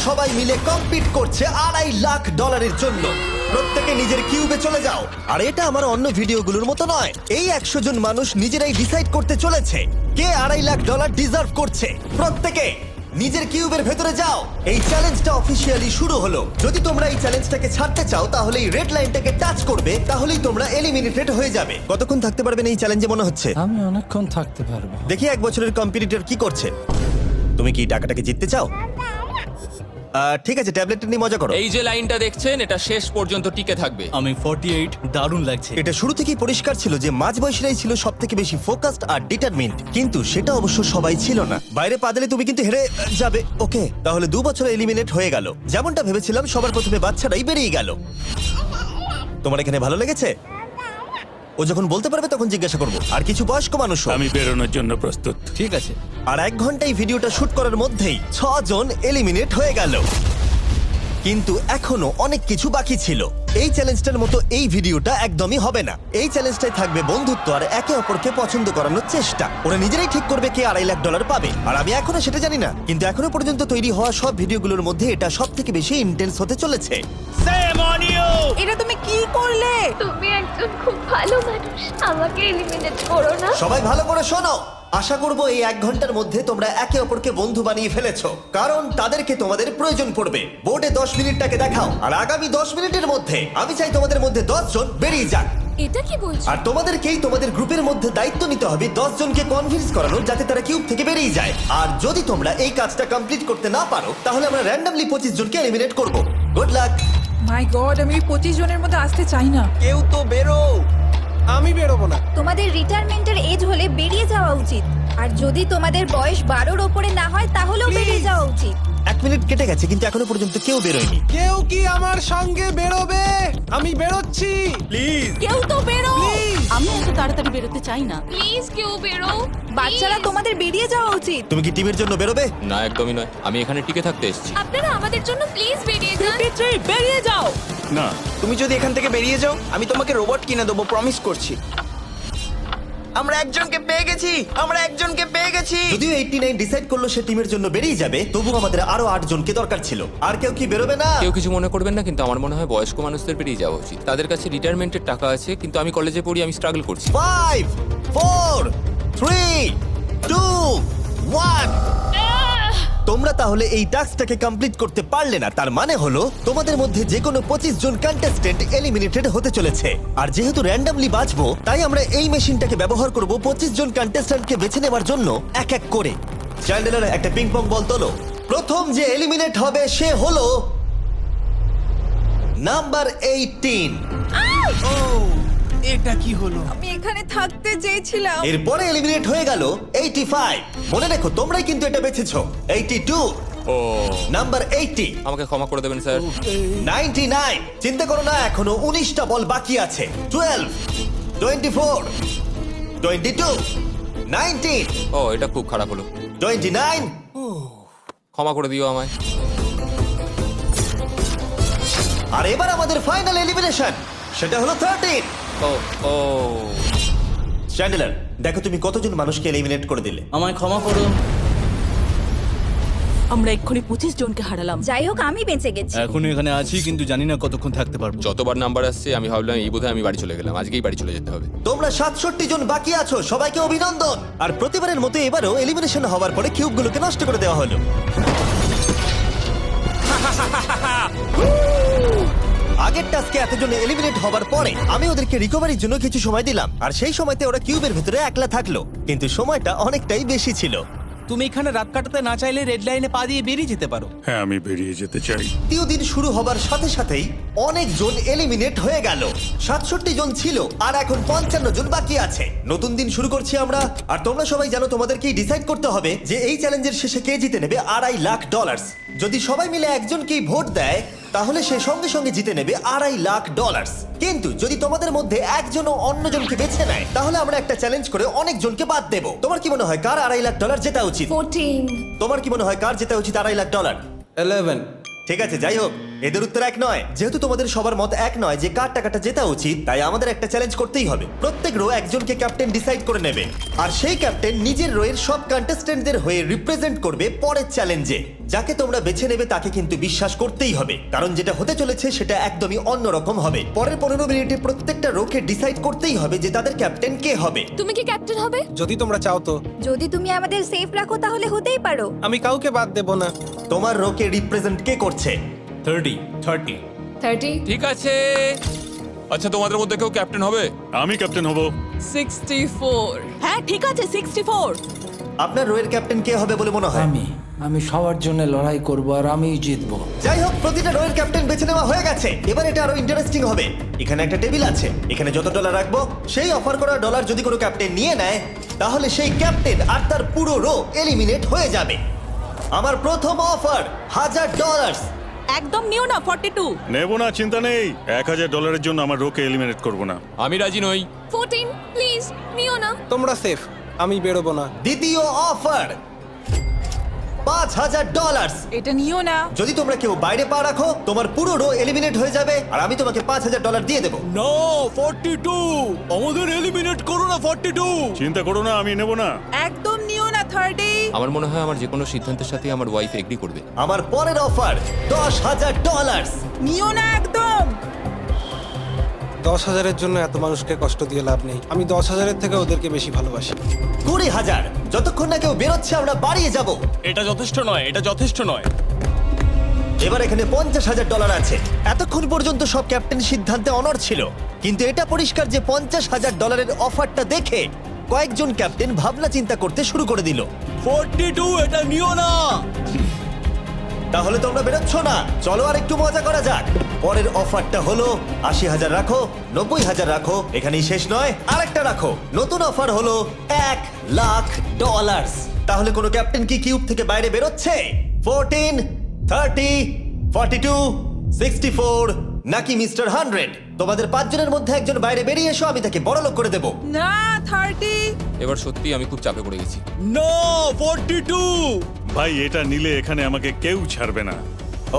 সবাই মিলে কম্পিট করছে $2.5 লাখ জন্য। প্রত্যেকে নিজের কিউবে চলে যাও। আর এটা আমার অন্য ভিডিওগুলোর মতো নয়, এই 100 জন মানুষ নিজেরাই ডিসাইড করতে চলেছে কে $2.5 লাখ ডিজার্ভ করছে। প্রত্যেকে নিজের কিউবের ভেতরে যাও। এই চ্যালেঞ্জটা অফিসিয়ালি শুরু হলো। যদি তোমরা এই চ্যালেঞ্জটাকে ছাড়তে চাও তাহলে এই রেড লাইনটাকে টাচ করবে, তাহলেই তোমরা এলিমিনেটেড হয়ে যাবে। কতক্ষণ থাকতে পারবেন এই চ্যালেঞ্জে মনে হচ্ছে? আমি অনেকক্ষণ থাকতে পারবো। দেখি 1 বছরের কম্পিটিটর কি করছে। তুমি কি টাকাটাকে জিততে চাও? ঠিক আছে, ট্যাবলেটটা নিয়ে মজা করো। এই যে লাইনটা দেখছেন এটা শেষ পর্যন্ত টিকে থাকবে। আমি 48, দারুণ লাগছে। এটা শুরু থেকেই পরিষ্কার ছিল যে মাঝবয়সীরাই ছিল সবথেকে বেশি ফোকাসড আর ডিটারমিন্ড, কিন্তু সেটা অবশ্য সবাই ছিল না। বাইরে পা দিলে তুমি কিন্তু হেরে যাবে। ওকে, তাহলে 2 বছরে এলিমিনেট হয়ে গেল। যেমনটা ভেবেছিলাম, সবার প্রথমে বাচ্চারাই বেরিয়ে গেল। তোমার এখানে ভালো লেগেছে? ও যখন বলতে পারবে তখন জিজ্ঞাসা করবো। আর কিছু বয়স্ক মানুষ। আমি বেরোনোর জন্য প্রস্তুত। ঠিক আছে। আর 1 ঘন্টায় ভিডিওটা শুট করার মধ্যেই 6 জন এলিমিনেট হয়ে গেল। কিন্তু এখনো অনেক কিছু বাকি ছিল। এই চ্যালেঞ্জটার মতো এই ভিডিওটা একদমই হবে না। এই চ্যালেঞ্জটাই থাকবে বন্ধুত্ব আর একে অপরকে পছন্দ করানোর চেষ্টা। ওরা নিজেরাই ঠিক করবে কে $2.5 লাখ পাবে। আর আমি এখনো সেটা জানি না, কিন্তু এখনো পর্যন্ত তৈরি হওয়া সব ভিডিওগুলোর মধ্যে এটা সব থেকে বেশি ইন্টেন্স হতে চলেছে। এটা তুমি কি করলে? তুমি একজন খুব ভালো মানুষ, আমাকে এলিমিনেট করো না। সবাই ভালো করে শোনো। আশা করব এই 1 ঘন্টার মধ্যে তোমরা একে অপরকে বন্ধু বানিয়ে ফেলেছো, কারণ তাদেরকে তোমাদের প্রয়োজন পড়বে। বোর্ডে 10 মিনিটটাকে দেখাও, আর আগামী 10 মিনিটের মধ্যে আমি চাই তোমাদের মধ্যে 10 জন বেরিয়ে যাক। এটা কি বলছো? আর তোমাদেরকেই তোমাদের গ্রুপের মধ্যে দায়িত্ব নিতে হবে 10 জনকে কনভিন্স করানোর, যাতে তারা কিউব থেকে বেরিয়ে যায়। আর যদি তোমরা এই কাজটা কমপ্লিট করতে না পারো তাহলে আমরা র্যান্ডমলি 25 জনকে এলিমিনেট করব। Good luck. মাই গড, আমি 25 জনের মধ্যে আসতে চাই না। কেউ তো বেরো। আমি বেরোবো না। তোমাদের রিটায়ারমেন্টের এজ হলে বেরিয়ে যাওয়া উচিত, আর যদি তোমাদের বয়স 12-র ওপরে না হয় তাহলেও বেরিয়ে যাওয়া উচিত। 1 মিনিট কেটে গেছে কিন্তু এখনো পর্যন্ত কেউ বেরোয়নি। কেউ কি আমার সঙ্গে বেরোবে? আমি বেরোচ্ছি। প্লিজ। কেউ তো বেরো। আমি এত তাড়াতাড়ি বেরোতে চাই না। প্লিজ কেউ বেরো। বাচ্চারা, তোমাদের বেরিয়ে যাওয়া উচিত। তুমি কি টিমের জন্য বেরোবে? না, একদমই নয়। আমি এখানে টিকে থাকতে এসেছি। আপনারা আমাদের জন্য প্লিজ বেরিয়ে যান। 53, বেরিয়ে যাও। না, তুমি যদি এখান থেকে বেরিয়ে যাও আমি তোমাকে রোবট কিনে দেবো, প্রমিস করছি। আমরা একজনকে পেয়ে গেছি। যদিও 89 ডিসাইড করলো সে টিমের জন্য বেরিয়ে যাবে, তবু আমাদের আরো 8 জনকে দরকার ছিল। আর কেউ কি বেরোবে না? কেউ কিছু মনে করবেন না, কিন্তু আমার মনে হয় বয়স্ক মানুষদের বেরিয়ে যাওয়া উচিত। তাদের কাছে রিটায়ারমেন্টের টাকা আছে, কিন্তু আমি কলেজে পড়ি, আমি স্ট্রাগল করছি। 5 4 3 2 1। তোমরা তাহলে এই টাস্কটাকে কমপ্লিট করতে পারলে না, তার মানে হলো তোমাদের মধ্যে যে কোনো 25 জন কন্টেস্টেন্ট এলিমিনেটেড হতে চলেছে। আর যেহেতু র্যান্ডমলি বাঁচবো, তাই আমরা এই মেশিনটাকে ব্যবহার করব 25 জন কন্টেস্টেন্টকে বেছে নেওয়ার জন্য এক এক করে। চ্যান্ডেলার, একটা পিং পং বল তোলো। প্রথম যে এলিমিনেট হবে সে হলো নাম্বার 18। এটা কি হলো? আমি এখানে থাকতে চেয়েছিলাম। এরপরে এলিমিনেট হয়ে গেল 85। মনে রেখো তোমরাই কিন্তু এটা বেছেছো। 82, ও, নাম্বার 80, আমাকে ক্ষমা করে দেবেন স্যার। 99। চিন্তা করো না, এখনো 19টা বল বাকি আছে। 12, 24, 22, 19, ও, এটা খুব খারাপ হলো। 29। ক্ষমা করে দিও আমায়। আর এবার আমাদের ফাইনাল এলিমিনেশন, সেটা হলো 13। ও ও, চ্যান্ডেলার, দেখো তুমি কতজন মানুষকে এলিমিনেট করে দিলে। আমায় ক্ষমা করো। আমরা এক্ষুনি 25 জনকে হারালাম। যাই হোক, আমি বেঁচে গেছি। এখনো এখানে আছি, কিন্তু জানি না কতক্ষণ থাকতে পারবো। যতবার নাম্বার আসছে আমি ভাবলাম এই বোধহয় আমি বাড়ি চলে গেলাম, আজকেই বাড়ি চলে যেতে হবে। তোমরা 67 জন বাকি আছো, সবাইকে অভিনন্দন। আর প্রতিবারের মতো এবারও এলিমিনেশন হওয়ার পরে কিউবগুলোকে নষ্ট করে দেওয়া হলো। আগের টাস্কে এতজন এলিমিনেট হবার পরে আমি ওদেরকে রিকভারির জন্য কিছু সময় দিলাম, আর সেই সময়তে ওরা কিউবের ভিতরে একলা থাকলো, কিন্তু সময়টা অনেকটাই বেশি ছিল। তুমি এখানে রাত কাটাতে না চাইলে রেড লাইনে পা দিয়ে বেরিয়ে যেতে পারো। হ্যাঁ, আমি বেরিয়ে যেতে চাই। দ্বিতীয় দিন শুরু হবার সাথে সাথেই অনেকজন এলিমিনেট হয়ে গেল। 67 জন ছিল, আর এখন 55 জন বাকি আছে। নতুন দিন শুরু করছি আমরা, আর তোমরা সবাই জানো তোমাদেরকেই ডিসাইড করতে হবে যে এই চ্যালেঞ্জের শেষে কে জিতে নেবে $2.5 লাখ। যদি সবাই মিলে একজনকেই ভোট দেয় তাহলে সে সঙ্গে সঙ্গে জিতে নেবে $2.5 লাখ। কিন্তু যদি তোমাদের মধ্যে একজনও অন্যজনকে বেছে নেয় তাহলে আমরা একটা চ্যালেঞ্জ করে অনেকজনকে বাদ দেব। তোমার কি মনে হয় কার $2.5 লাখ জেতা উচিত? 14। তোমার কি মনে হয় কার জেতা উচিত $2.5 লাখ? 11। ঠিক আছে, যাই হোক, এদের উত্তর এক নয়। যেহেতু তোমাদের সবার মত এক নয় যে কার টাকাটা জেতা উচিত, তাই আমাদের একটা চ্যালেঞ্জ করতেই হবে। প্রত্যেক রো একজনকে ক্যাপ্টেন ডিসাইড করে নেবে, আর সেই ক্যাপ্টেন নিজের রোয়ের সব কন্টেস্টেন্টদের হয়ে রিপ্রেজেন্ট করবে পরের চ্যালেঞ্জে। যাকে তোমরা বেছে নেবে তাকে কিন্তু বিশ্বাস করতেই হবে, কারণ যেটা হতে চলেছে সেটা একদমই অন্যরকম হবে। পরের 15 মিনিটে প্রত্যেকটা রোকে ডিসাইড করতেই হবে যে তাদের ক্যাপ্টেন কে হবে। তুমি কি ক্যাপ্টেন হবে? যদি তোমরা চাও তো। যদি তুমি আমাদের সেফ রাখো তাহলে হতেই পারো। আমি কাউকে বাদ দেব না। তোমার রোকে রিপ্রেজেন্ট কে করছে? 30 ঠিক আছে। আচ্ছা, তোমাদের মধ্যে কেউ ক্যাপ্টেন হবে? আমি ক্যাপ্টেন হব। 64 হ্যাঁ ঠিক আছে 64। আপনার রোয়ের ক্যাপ্টেন কে হবে বলে মনে হয়? আমি সবার জন্য লড়াই করব আর আমিই জিতবো। যাই হোক, প্রতিটা রোয়ের ক্যাপ্টেন বেছে নেওয়া হয়ে গেছে। এবার এটা আরো ইন্টারেস্টিং হবে। এখানে একটা টেবিল আছে, এখানে যত ডলার রাখবো সেই অফার করা ডলার যদি কোনো ক্যাপ্টেন নিয়ে নেয়, তাহলে সেই ক্যাপ্টেন আর তার পুরো রো এলিমিনেট হয়ে যাবে। আমার প্রথম অফার $1000। একদম নিও না 42। নেব না, চিন্তা নেই। $1000 জন্য আমার রোকে এলিমিনেট করব না। আমি রাজি নই। 14 প্লিজ নিও না। তোমরা সেফ, আমি বেরোবো না। দ্বিতীয় অফার $5000। এটা নিও না। যদি তোমরা কেউ বাইরে পা রাখো, তোমার পুরো রো এলিমিনেট হয়ে যাবে আর আমি তোমাকে $5000 দিয়ে দেবো। নো 42, আমাদের এলিমিনেট করো না 42। চিন্তা করো না, আমি নেব না। একদম নিও না 30। আমার মনে হয় আমার যে কোনো সিদ্ধান্তের সাথে আমার ওয়াইফ এগ্রি করবে। আমার পরের অফার $10000। নিও না একদম। 10,000-এর জন্য এত মানুষকে কষ্ট দিয়ে লাভ নেই। আমি 10,000-এর থেকে ওদেরকে বেশি ভালোবাসি। 20,000। যতক্ষণ না কেউ বেরোচ্ছে আমরা বাড়িয়ে যাব। এটা যথেষ্ট নয়, এটা যথেষ্ট নয়। এবার এখানে $50,000 আছে। এতক্ষণ পর্যন্ত সব ক্যাপ্টেন সিদ্ধান্তে অনড় ছিল, কিন্তু এটা পরিষ্কার যে $50,000-এর অফারটা দেখে কয়েকজন ক্যাপ্টেন ভাবনা চিন্তা করতে শুরু করে দিল। 42, এটা নিও না। তাহলে তোমরা বেরোচ্ছ না? চলো আর একটু মজা করা যাক। পরের অফারটা হলো 80,000 রাখো, 90,000 রাখো, এখানেই শেষ নয়, আরেকটা রাখো। নতুন অফার হলো $1,00,000। তাহলে কোনো ক্যাপ্টেন কি কিউব থেকে বাইরে বেরোচ্ছে? 14, 30, 42, 64 নাকি মিস্টার 100? তোমাদের 5 জনের মধ্যে একজন বাইরে বেরিয়ে এসো, আমি তাকে বড়লোক করে দেবো। না 30। এবার সত্যি আমি খুব চাপে পড়ে গেছি। নো 42। ভাই, এটা নিলে এখানে আমাকে কেউ ছাড়বে না।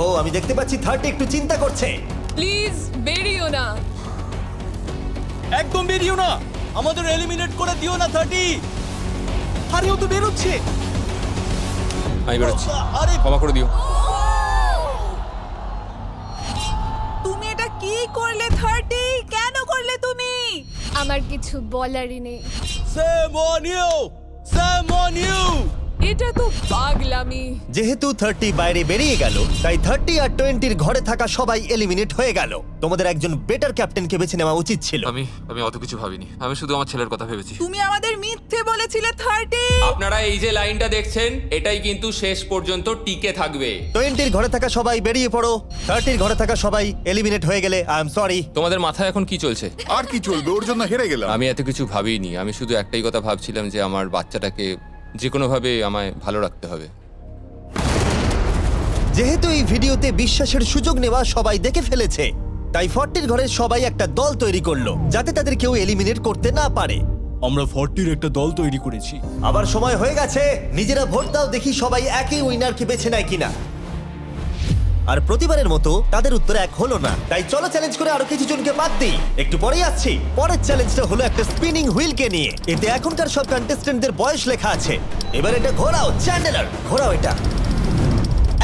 ও, আমি দেখতে পাচ্ছি 30 একটু চিন্তা করছে। প্লিজ বেরিও না। একদম বেরিও না, আমাদের এলিমিনেট করে দিও না 30। আরে ও তো বেরোচ্ছে। আমি বেরোচ্ছি, আরে ক্ষমা করে দিও। তুমি এটা কি করলে 30? কেন করলে তুমি? আমার কিছু বলারই নেই। Same on you, same on you. এটা তো পাগলামি। যেহেতু 30 বাইরে বেরিয়ে গেল, তাই 30 আর 20-র ঘরে থাকা সবাই এলিমিনেট হয়ে গেল। তোমাদের একজন বেটার ক্যাপ্টেনকে বেছে নেওয়া উচিত ছিল। আমি অত কিছু ভাবিনি, আমি শুধু আমার ছেলের কথা ভেবেছি। তুমি আমাদের মিথ্যে বলেছিলে 30। আপনারা এই যে লাইনটা দেখছেন, এটাই কিন্তু শেষ পর্যন্ত টিকে থাকবে। 20-র ঘরে থাকা সবাই বেরিয়ে পড়ো। 30-র ঘরে থাকা সবাই এলিমিনেট হয়ে গেলে আই এম সরি। তোমাদের মাথায় এখন কি চলছে? আর কি চলবে, ওর জন্য হেরে গেলাম। আমি এত কিছু ভাবিনি, আমি শুধু একটাই কথা ভাবছিলাম যে আমার বাচ্চাটাকে যে কোনোভাবে আমায় ভালো রাখতে হবে। যেহেতু এই ভিডিওতে বিশ্বাসের সুযোগ নেওয়া সবাই দেখে ফেলেছে, তাই 40-র ঘরের সবাই একটা দল তৈরি করলো যাতে তাদের কেউ এলিমিনেট করতে না পারে। আমরা 40-র একটা দল তৈরি করেছি। আবার সময় হয়ে গেছে, নিজেরা ভোট দাও, দেখি সবাই একই উইনারকে বেছে নেয় কিনা। আর প্রতিবারের মতো তাদের উত্তর এক হলো না, তাই চলো চ্যালেঞ্জ করে আরো কিছু জনকে বাদ দিই। একটু পরেই আসছি। পরের চ্যালেঞ্জটা হলো একটা স্পিনিং হুইলকে নিয়ে। এতে এখনকার সব কন্টেস্টেন্টদের বয়স লেখা আছে। এবার এটা ঘোরাও, চ্যান্ডেলার ঘোরাও এটা।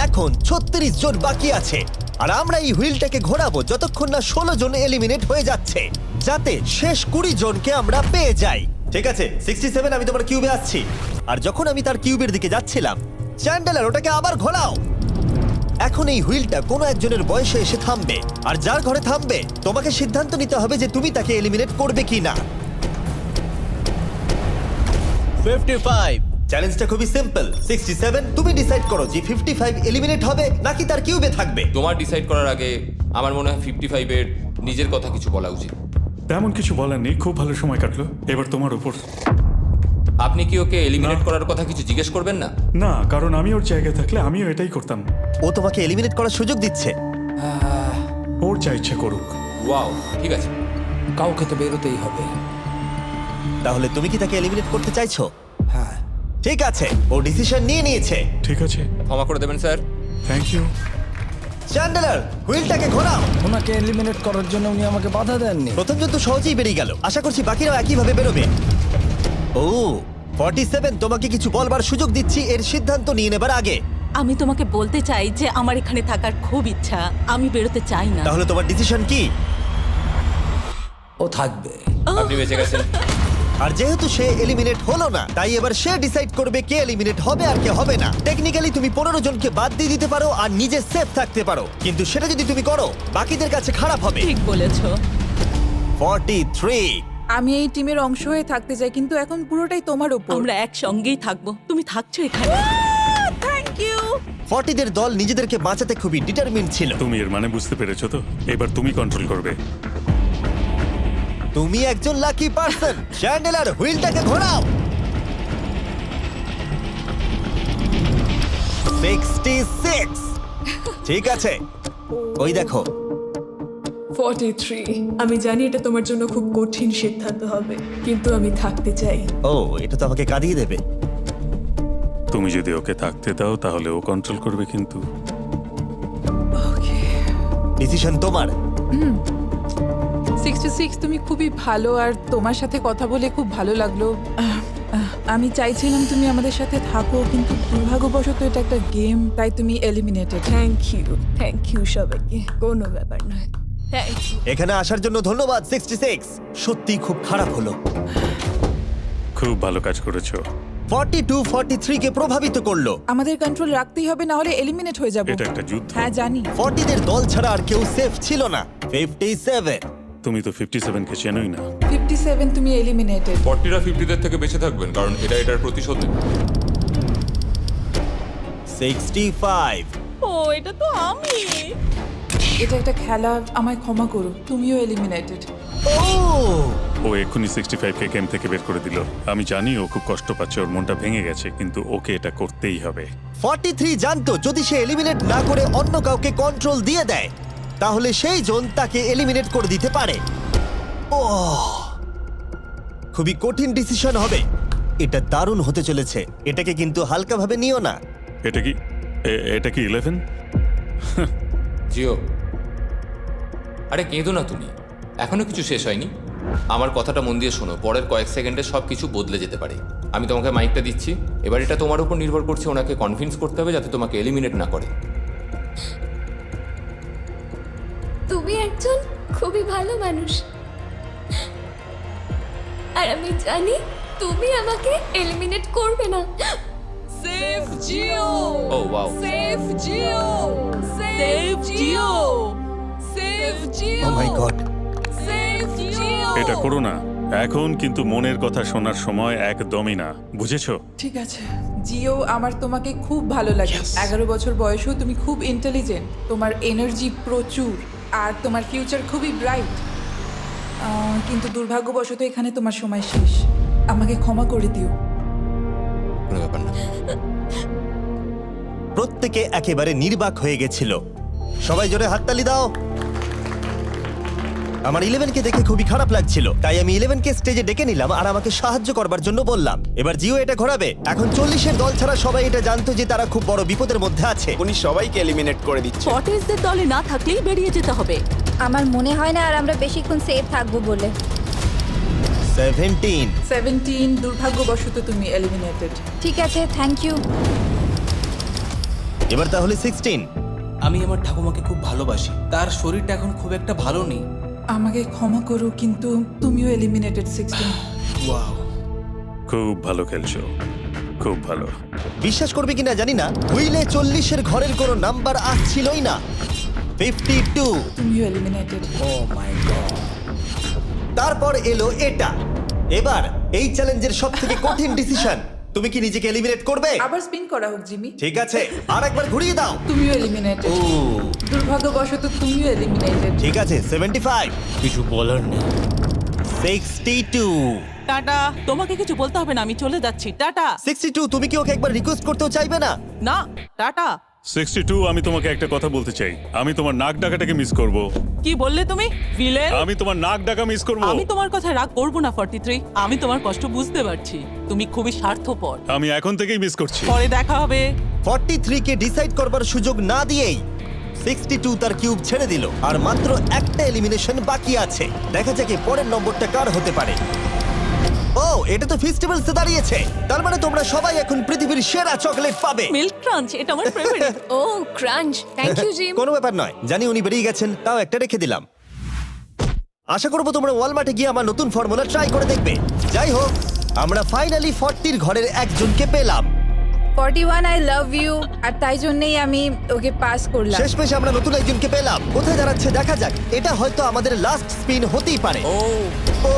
এখন 36 জন বাকি আছে, আর আমরা এই হুইলটাকে ঘোরাবো যতক্ষণ না 16 জন এলিমিনেট হয়ে যাচ্ছে, যাতে শেষ 20 জনকে আমরা পেয়ে যাই। ঠিক আছে 67, আমি তোমার কিউবে আসছি। আর যখন আমি তার কিউবের দিকে যাচ্ছিলাম, চ্যান্ডেলার ওটাকে আবার ঘোরাও। এখন এই হুইলটা কোনো একজনের বয়সে এসে থামবে, আর যার ঘরে থামবে তোমাকে সিদ্ধান্ত নিতে হবে যে তুমি তাকে এলিমিনেট করবে কি না। 55। চ্যালেঞ্জটা খুবই সিম্পল। 67, তুমি ডিসাইড করো যে 55 এলিমিনেট হবে নাকি তার কিউবে থাকবে। তোমার ডিসাইড করার আগে আমার মনে হয় 55-এর নিজের কথা কিছু বলা উচিত। তেমন কিছু বলার নেই, খুব ভালো সময় কাটলো। এবার তোমার উপর। আপনি কি ওকে এলিমিনেট না। করার কথা কিছু জিজ্ঞেস করবেন না? না, কারণ আমি ওর জায়গায় থাকলে আমিও এটাই করতাম। ও তোমাকে এলিমিনেট করার সুযোগ দিচ্ছে। ওর যা ইচ্ছে করুক। ওয়াও, ঠিক আছে। কাউকে তো বেরোতেই হবে। তাহলে তুমি কি তাকে এলিমিনেট করতে চাইছো? হ্যাঁ। ঠিক আছে, ও ডিসিশন নিয়ে নিয়েছে। ঠিক আছে, ক্ষমা করে দেবেন স্যার। Thank you. চ্যান্ডেলার হুইলটাকে ঘোরাও। ওনাকে এলিমিনেট করার জন্য উনি আমাকে বাধা দেননি। প্রথম জন তো সহজেই বেরিয়ে গেল, আশা করছি বাকিরাও একইভাবে বেরোবে। ও 47, তোমাকে কিছু বলবার সুযোগ দিচ্ছি এর সিদ্ধান্ত নিয়ে নেবার আগে। আমি তোমাকে বলতে চাই যে আমার এখানে থাকার খুব ইচ্ছা, আমি বেরোতে চাই না। তাহলে তোমার ডিসিশন কি? ও থাকবে। আপনি বেঁচে গেছেন। আর যেহেতু সে এলিমিনেট হলো না, তাই এবার সে ডিসাইড করবে কে এলিমিনেট হবে আর কে হবে না। টেকনিক্যালি তুমি 15 জনকে বাদ দিয়ে দিতে পারো আর নিজে সেফ থাকতে পারো, কিন্তু সেটা যদি তুমি করো বাকিদের কাছে খারাপ হবে। ঠিক বলেছো। 43। আমি এই টিমের অংশ হয়ে থাকতে চাই, কিন্তু এখন পুরোটাই তোমার উপর। আমরা একসঙ্গেই থাকবো, তুমি থাকছো এখানে। Thank you. 40 দের দল নিজেদেরকে বাঁচাতে খুবই ডিটারমিন্ড ছিল। তুমি এর মানে বুঝতে পেরেছো তো? এবার তুমি কন্ট্রোল করবে। তুমি একজন লাকি পারসন। চ্যান্ডেলার হুইলটাকে ঘোরাও। 66। ঠিক আছে, ওই দেখো। 43। আমি জানি এটা তোমার জন্য খুব কঠিন সিদ্ধান্ত হবে, কিন্তু আমি থাকতে চাই। ও, এটা তো আমাকে কাঁদিয়ে দেবে। তুমি যদি ওকে থাকতে দাও তাহলে ও কন্ট্রোল করবে, কিন্তু ডিসিশন তোমার। 66, তুমি খুবই ভালো আর তোমার সাথে কথা বলে খুব ভালো লাগলো। আমি চাইছিলাম তুমি আমাদের সাথে থাকো, কিন্তু দুর্ভাগ্যবশত এটা একটা গেম, তাই তুমি এলিমিনেটেড। থ্যাংক ইউ সবাইকে, কোনো ব্যাপার নয়। Thank you. এখানে আসার জন্য ধন্যবাদ 66। সত্যি খুব খারাপ হলো। খুব ভালো কাজ করেছো। 42 43 কে প্রভাবিত করলো। আমাদের কন্ট্রোল রাখতেই হবে, না হলে এলিমিনেট হয়ে যাব। এটা একটা যুদ্ধ। হ্যাঁ জানি। 40 দের দল ছাড়া আর কেউ সেফ ছিল না। 57। তুমি তো 57 কে চেনোই না। 57, তুমি এলিমিনেটেড। 40রা 50দের থেকে বেঁচে থাকবেন, কারণ এটা এটার প্রতিশোধ নেবে। 65। ও, এটা তো আমি। এটা একটা খেলা, আমায় ক্ষমা করো, তুমিও এলিমিনেটেড। ও এক্ষুনি 65 কে গেম থেকে বের করে দিল। আমি জানি ও খুব কষ্ট পাচ্ছে, ওর মনটা ভেঙে গেছে, কিন্তু ওকে এটা করতেই হবে। 43 জানতো যদি সে এলিমিনেট না করে অন্য কাউকে কন্ট্রোল দিয়ে দেয়, তাহলে সেই জন তাকে এলিমিনেট করে দিতে পারে। খুবই কঠিন ডিসিশন হবে। এটা দারুণ হতে চলেছে। এটাকে কিন্তু হালকাভাবে নিও না। এটা কি 11? জিও, আরে কেঁদো না তুমি, এখনো কিছু শেষ হয়নি। আমার কথাটা মন দিয়ে শোনো, পরের কয়েক সেকেন্ডে সব কিছু বদলে যেতে পারে। আমি তোমাকে মাইকটা দিচ্ছি, এবার এটা তোমার উপর নির্ভর করছে। ওনাকে কনভিন্স করতে হবে যাতে তোমাকে এলিমিনেট না করে। তুমি একজন খুবই ভালো মানুষ, আর আমি জানি তুমি আমাকে এলিমিনেট করবে না। সেভ জিও। Oh wow. সেভ জিও। সেভ জিও। সেভ জিও। Oh my god. সেভ জিও। এটা করো না এখন, কিন্তু মনের কথা শোনার সময় একদমই না, বুঝেছো? ঠিক আছে জিও, আমার তোমাকে খুব ভালো লাগে। 11 বছর বয়সেও তুমি খুব ইন্টেলিজেন্ট, তোমার এনার্জি প্রচুর, আর তোমার ফিউচার খুবই ব্রাইট। কিন্তু দুর্ভাগ্যবশত এখানে তোমার সময় শেষ। আমাকে ক্ষমা করে দিও। কোনো ব্যাপার না। প্রত্যেকে একেবারে নির্বাক হয়ে গেছিল। সবাই জোরে হাততালি দাও। আমার 11 কে দেখে খুবই খারাপ লাগছিল, তাই আমি 11 কে স্টেজে ডেকে নিলাম আর আমাকে সাহায্য করবার জন্য বললাম। এবার জিও এটা ঘোরাবে। এখন 40 এর দল ছাড়া সবাই এটা জানতো যে তারা খুব বড় বিপদের মধ্যে আছে। উনি সবাইকে এলিমিনেট করে দিচ্ছে। 40দের দলে না থাকলেই বেরিয়ে যেতে হবে। আমার মনে হয় না আর আমরা বেশিক্ষণ সেফ থাকবো বলে। 17। দুর্ভাগ্যবশত তুমি এলিমিনেটেড। ঠিক আছে, থ্যাংক ইউ। এবার তাহলে 16। আমি আমার ঠাকুমাকে খুব ভালোবাসি, তার শরীরটা এখন খুব একটা ভালো নেই। আমাকে ক্ষমা করো, কিন্তু তুমিও এলিমিনেটেড 16। ওয়াও, খুব ভালো খেলছো, খুব ভালো। বিশ্বাস করবে কিনা জানি না, হুইলে 40 এর ঘরের কোনো নাম্বার আসছিলই না। 52। তুমিও এলিমিনেটেড। O my god. তারপর এলো এটা। এবার এই চ্যালেঞ্জের সবথেকে কঠিন ডিসিশন। তুমি কি নিজেকে এলিমিনেট করবে? আবার স্পিন করা হোক জিমি। ঠিক আছে, আরেকবার ঘুরিয়ে দাও। তুমিও এলিমিনেটেড। ও, দুর্ভাগ্যবশত তুমিও এলিমিনেটেড। ঠিক আছে, 75। কিছু বলার নেই। 62। টাটা, তোমাকে কিছু বলতে হবে না, আমি চলে যাচ্ছি। টাটা। 62, তুমি কি ওকে একবার রিকোয়েস্ট করতেও চাইবে না? না, টাটা। 62, আমি তোমাকে একটা কথা বলতে চাই। আমি তোমার নাক ডাকাটাকে মিস করব। কি বললে তুমি? ভিলেন? আমি তোমার নাক ডাকা মিস করব। আমি তোমার কথা রাগ করব না 43। আমি তোমার কষ্ট বুঝতে পারছি। তুমি খুবই স্বার্থপর। আমি এখন থেকেই মিস করছি। পরে দেখা হবে। 43 কে ডিসাইড করবার সুযোগ না দিয়েই 62 তার কিউব ছেড়ে দিল আর মাত্র একটা এলিমিনেশন বাকি আছে। দেখা যাক এর পরের নম্বরটা কার হতে পারে। ও, এটা তো ফেস্টিভ্যালসে দাঁড়িয়েছে। তার মানে তোমরা সবাই এখন পৃথিবীর সেরা চকলেট পাবে। মিল্ক ক্রাঞ্চ, এটা আমার ফেভারিট। ও ক্রাঞ্চ, থ্যাংক ইউ জিম। কোনো ব্যাপার নয়, জানি উনি বেরিয়ে গেছেন, তাও একটা রেখে দিলাম। আশা করবো তোমরা ওয়ালমার্টে গিয়ে আমার নতুন ফর্মুলা ট্রাই করে দেখবে। যাই হোক, আমরা ফাইনালি 40 ঘরের একজনকে পেলাম। 41 আই লাভ ইউ, আর তাই জন্যই আমি ওকে পাস করলাম। শেষমেশ আমরা নতুন একজনকে পেলাম। কোথায় দাঁড়াচ্ছে দেখা যাক। এটা হয়তো আমাদের লাস্ট স্পিন হতেই পারে। ও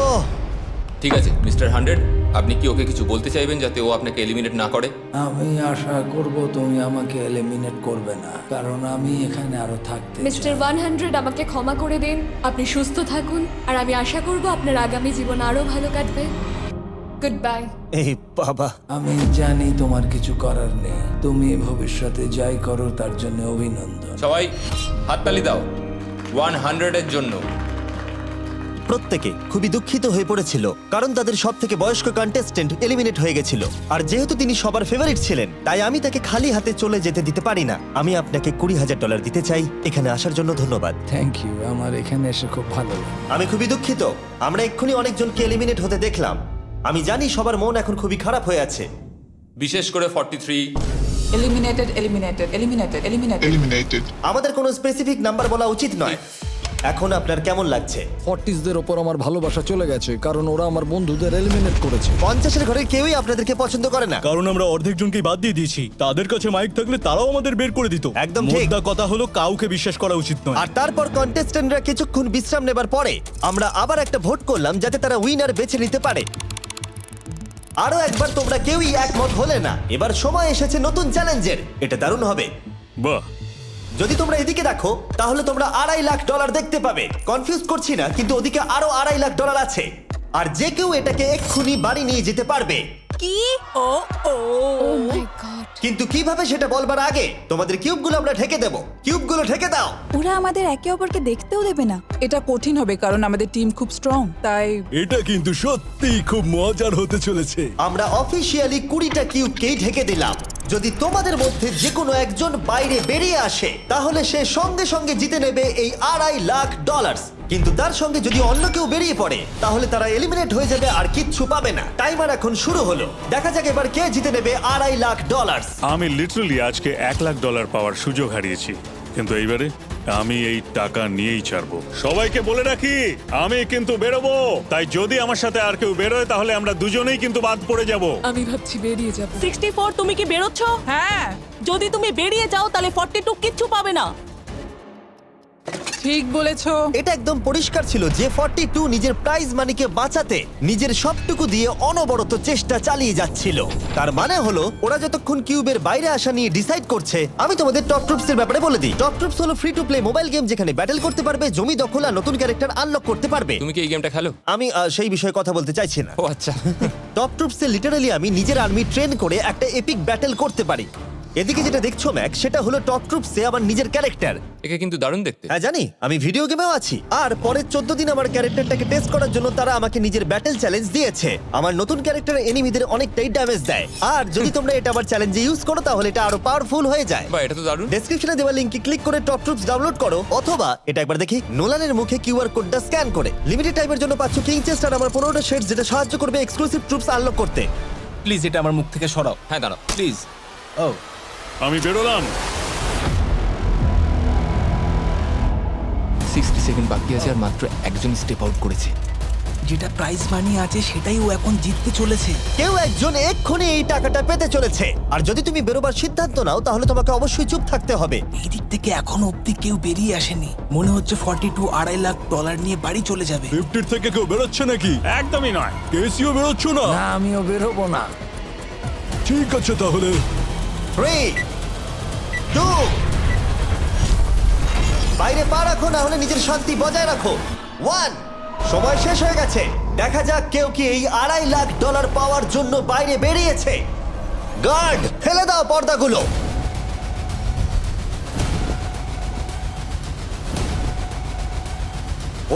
ঠিক আছে মিস্টার 100, আপনি কি ওকে কিছু বলতে চাইবেন যাতে ও আপনাকে এলিমিনেট না করে? আমি আশা করব তুমি আমাকে এলিমিনেট করবে না, কারণ আমি এখানে আরো থাকতে মিস্টার 100 আমাকে ক্ষমা করে দিন। আপনি সুস্থ থাকুন আর আমি আশা করব আপনার আগামী জীবন আরো ভালো কাটবে। Good bye. এই বাবা, আমি জানি তোমার কিছু করার নেই। তুমি ভবিষ্যতে যাই করো তার জন্য অভিনন্দন। সবাই হাততালি দাও 100 এর জন্য। প্রত্যেকে খুবই দুঃখিত হয়ে পড়েছিল কারণ তাদের সব থেকে বয়স্ক কন্টেস্টেন্ট এলিমিনেট হয়ে গেছিল। আর যেহেতু তিনি সবার ফেভারিট ছিলেন, তাই আমি তাকে খালি হাতে চলে যেতে দিতে পারি না। আমি আপনাকে $20,000 দিতে চাই। এখানে আসার জন্য ধন্যবাদ। থ্যাংক ইউ, আমার এখানে এসে খুব ভালো লাগে। আমি খুবই দুঃখিত, আমরা এক্ষুনি অনেকজনকে এলিমিনেট হতে দেখলাম। আমি জানি সবার মন এখন খুবই খারাপ হয়ে আছে, বিশেষ করে 43। Eliminated, eliminated, eliminated, eliminated. আমাদের কোনো স্পেসিফিক নাম্বার বলা উচিত নয়। এখন আপনার কেমন লাগছে? 40দের ওপর আমার ভালোবাসা চলে গেছে, কারণ ওরা আমার বন্ধুদের এলিমিনেট করেছে। 50-এর ঘরে কেউই আপনাদেরকে পছন্দ করে না, কারণ আমরা অর্ধেক জনকেই বাদ দিয়ে দিয়েছি। তাদের কাছে মাইক থাকলে তারাও আমাদের বের করে দিত। একদম ঠিক। মোদ্দা কথা হলো কাউকে বিশ্বাস করা উচিত নয়। আর তারপর কন্টেস্ট্যান্টরা কিছুক্ষণ বিশ্রাম নেবার পরে আমরা আবার একটা ভোট করলাম যাতে তারা উইনার বেছে নিতে পারে। আরো একবার তোমরা কেউই একমত হলে না। এবার সময় এসেছে নতুন চ্যালেঞ্জের। এটা দারুণ হবে। বাহ, যদি তোমরা এদিকে দেখো তাহলে তোমরা $2.5 লাখ দেখতে পাবে। কনফিউজ করছি না, কিন্তু ওদিকে আরো $2.5 লাখ আছে। আর যে কেউ এটাকে এক্ষুনি বাড়ি নিয়ে যেতে পারবে। কি? ও ও ও মাই গড। কিন্তু কিভাবে সেটা বলবার আগে তোমাদের কিউবগুলো আমরা ঢেকে দেব। কিউবগুলো ঢেকে দাও। ওরা আমাদের একে অপরকে দেখতেও দেবে না। এটা কঠিন হবে কারণ আমাদের টিম খুব স্ট্রং, তাই এটা কিন্তু সত্যি খুব মজার হতে চলেছে। আমরা অফিসিয়ালি 20টা কিউবকেই ঢেকে দিলাম। যদি তোমাদের মধ্যে যে কোনো একজন বাইরে বেরিয়ে আসে তাহলে সে সঙ্গে সঙ্গে জিতে নেবে এই $2.5 লাখ। কিন্তু তার সঙ্গে যদি অন্য কেউ বেরিয়ে পড়ে তাহলে তারা এলিমিনেট হয়ে যাবে আর কিচ্ছু পাবে না। টাইমার এখন শুরু হলো। দেখা যাক এবার কে জিতে নেবে $2.5 লাখ। আমি লিটারালি আজকে $1 লাখ পাওয়ার সুযোগ হারিয়েছি, কিন্তু এইবারে আমি এই টাকা নিয়েই ছাড়বো। সবাইকে বলে রাখি, আমি কিন্তু বেরোবো। তাই যদি আমার সাথে আর কেউ বেরোয় তাহলে আমরা দুজনেই কিন্তু বাদ পড়ে যাব। আমি ভাবছি বেরিয়ে যাব। 64, তুমি কি বেরোচ্ছ? হ্যাঁ, যদি তুমি বেরিয়ে যাও তাহলে 42 কিচ্ছু পাবে না। ঠিক বলেছো। এটা একদম পরিষ্কার ছিল যে 42 নিজের প্রাইজ মানিকে বাঁচাতে নিজের সবটুকু দিয়ে অনবরত চেষ্টা চালিয়ে যাচ্ছিল। তার মানে হলো ওরা যতক্ষণ কিউবের বাইরে আসা নিয়ে ডিসাইড করছে। আমি তোমাদের টপ ট্রুপস এর ব্যাপারে বলে দিই। টপ ট্রুপস হলো free to play mobile game যেখানে ব্যাটল করতে পারবে, জমি দখল আর নতুন ক্যারেক্টার আনলক করতে পারবে। তুমি কি এই গেমটা খেলো? আমি সেই বিষয়ে কথা বলতে চাইছি না। ও আচ্ছা। টপ ট্রুপস এ লিটারালি আমি নিজের আর্মি ট্রেন করে একটা এপিক ব্যাটল করতে পারি। এদিকে যেটা দেখছো ম্যাক, সেটা হলো টপ ট্রুপসে আমার নিজের ক্যারেক্টার। একে কিন্তু দারুণ দেখতে। হ্যাঁ জানি, আমি ভিডিও গেমেও আছি। আর পরের 14 দিন আমার ক্যারেক্টারটাকে টেস্ট করার জন্য তারা আমাকে নিজের ব্যাটল চ্যালেঞ্জ দিয়েছে। আমার নতুন ক্যারেক্টার এনিমিদের অনেকটাই ড্যামেজ দেয়। আর যদি তোমরা এটা আমার চ্যালেঞ্জে ইউজ করো তাহলে এটা আরো পাওয়ারফুল হয়ে যায়। বাহ, এটা তো দারুণ। ডেসক্রিপশনে দেওয়া লিংকে ক্লিক করে টপ ট্রুপস ডাউনলোড করো, অথবা এটা একবার দেখি নোলানের মুখে কিউআর কোডটা স্ক্যান করে। লিমিটেড টাইমের জন্য পাচ্ছ কিং চেস্ট আর আমার 15টা শেডস, যেটা সাহায্য করবে এক্সক্লুসিভ ট্রুপস আনলক করতে। প্লিজ এটা আমার মুখ থেকে সরাও। হ্যাঁ দাঁড়াও প্লিজ। ও আমি বেরোলাম। 60 সেকেন্ড বাকি আছে আর মাত্র একজন স্টেপ আউট করেছে। যেটা প্রাইজ মানি আছে সেটাই ও এখন জিততে চলেছে। কেউ একজন এক্ষুনি এই টাকাটা পেতে চলেছে। আর যদি তুমি বেরোবার সিদ্ধান্ত নাও তাহলে তোমাকে অবশ্যই চুপ থাকতে হবে। এই দিক থেকে এখনো অব্দি কেউ বেরিয়ে আসেনি। মনে হচ্ছে 42 $2.5 লাখ নিয়ে বাড়ি চলে যাবে। 50 থেকে কেউ বেরোচ্ছে নাকি? একদমই নয়। কেসিও বেরোচ্ছ না? না, আমিও বেরোবো না। ঠিক আছে তাহলে। 3, 2, বাইরে পা রাখো, না হলে নিজের শান্তি বজায় রাখো। 1, সময় শেষ হয়ে গেছে। দেখা যাক কেউ কি এই $2.5 লাখ পাওয়ার জন্য বাইরে বেরিয়েছে। গার্ড, ফেলে দাও পর্দাগুলো।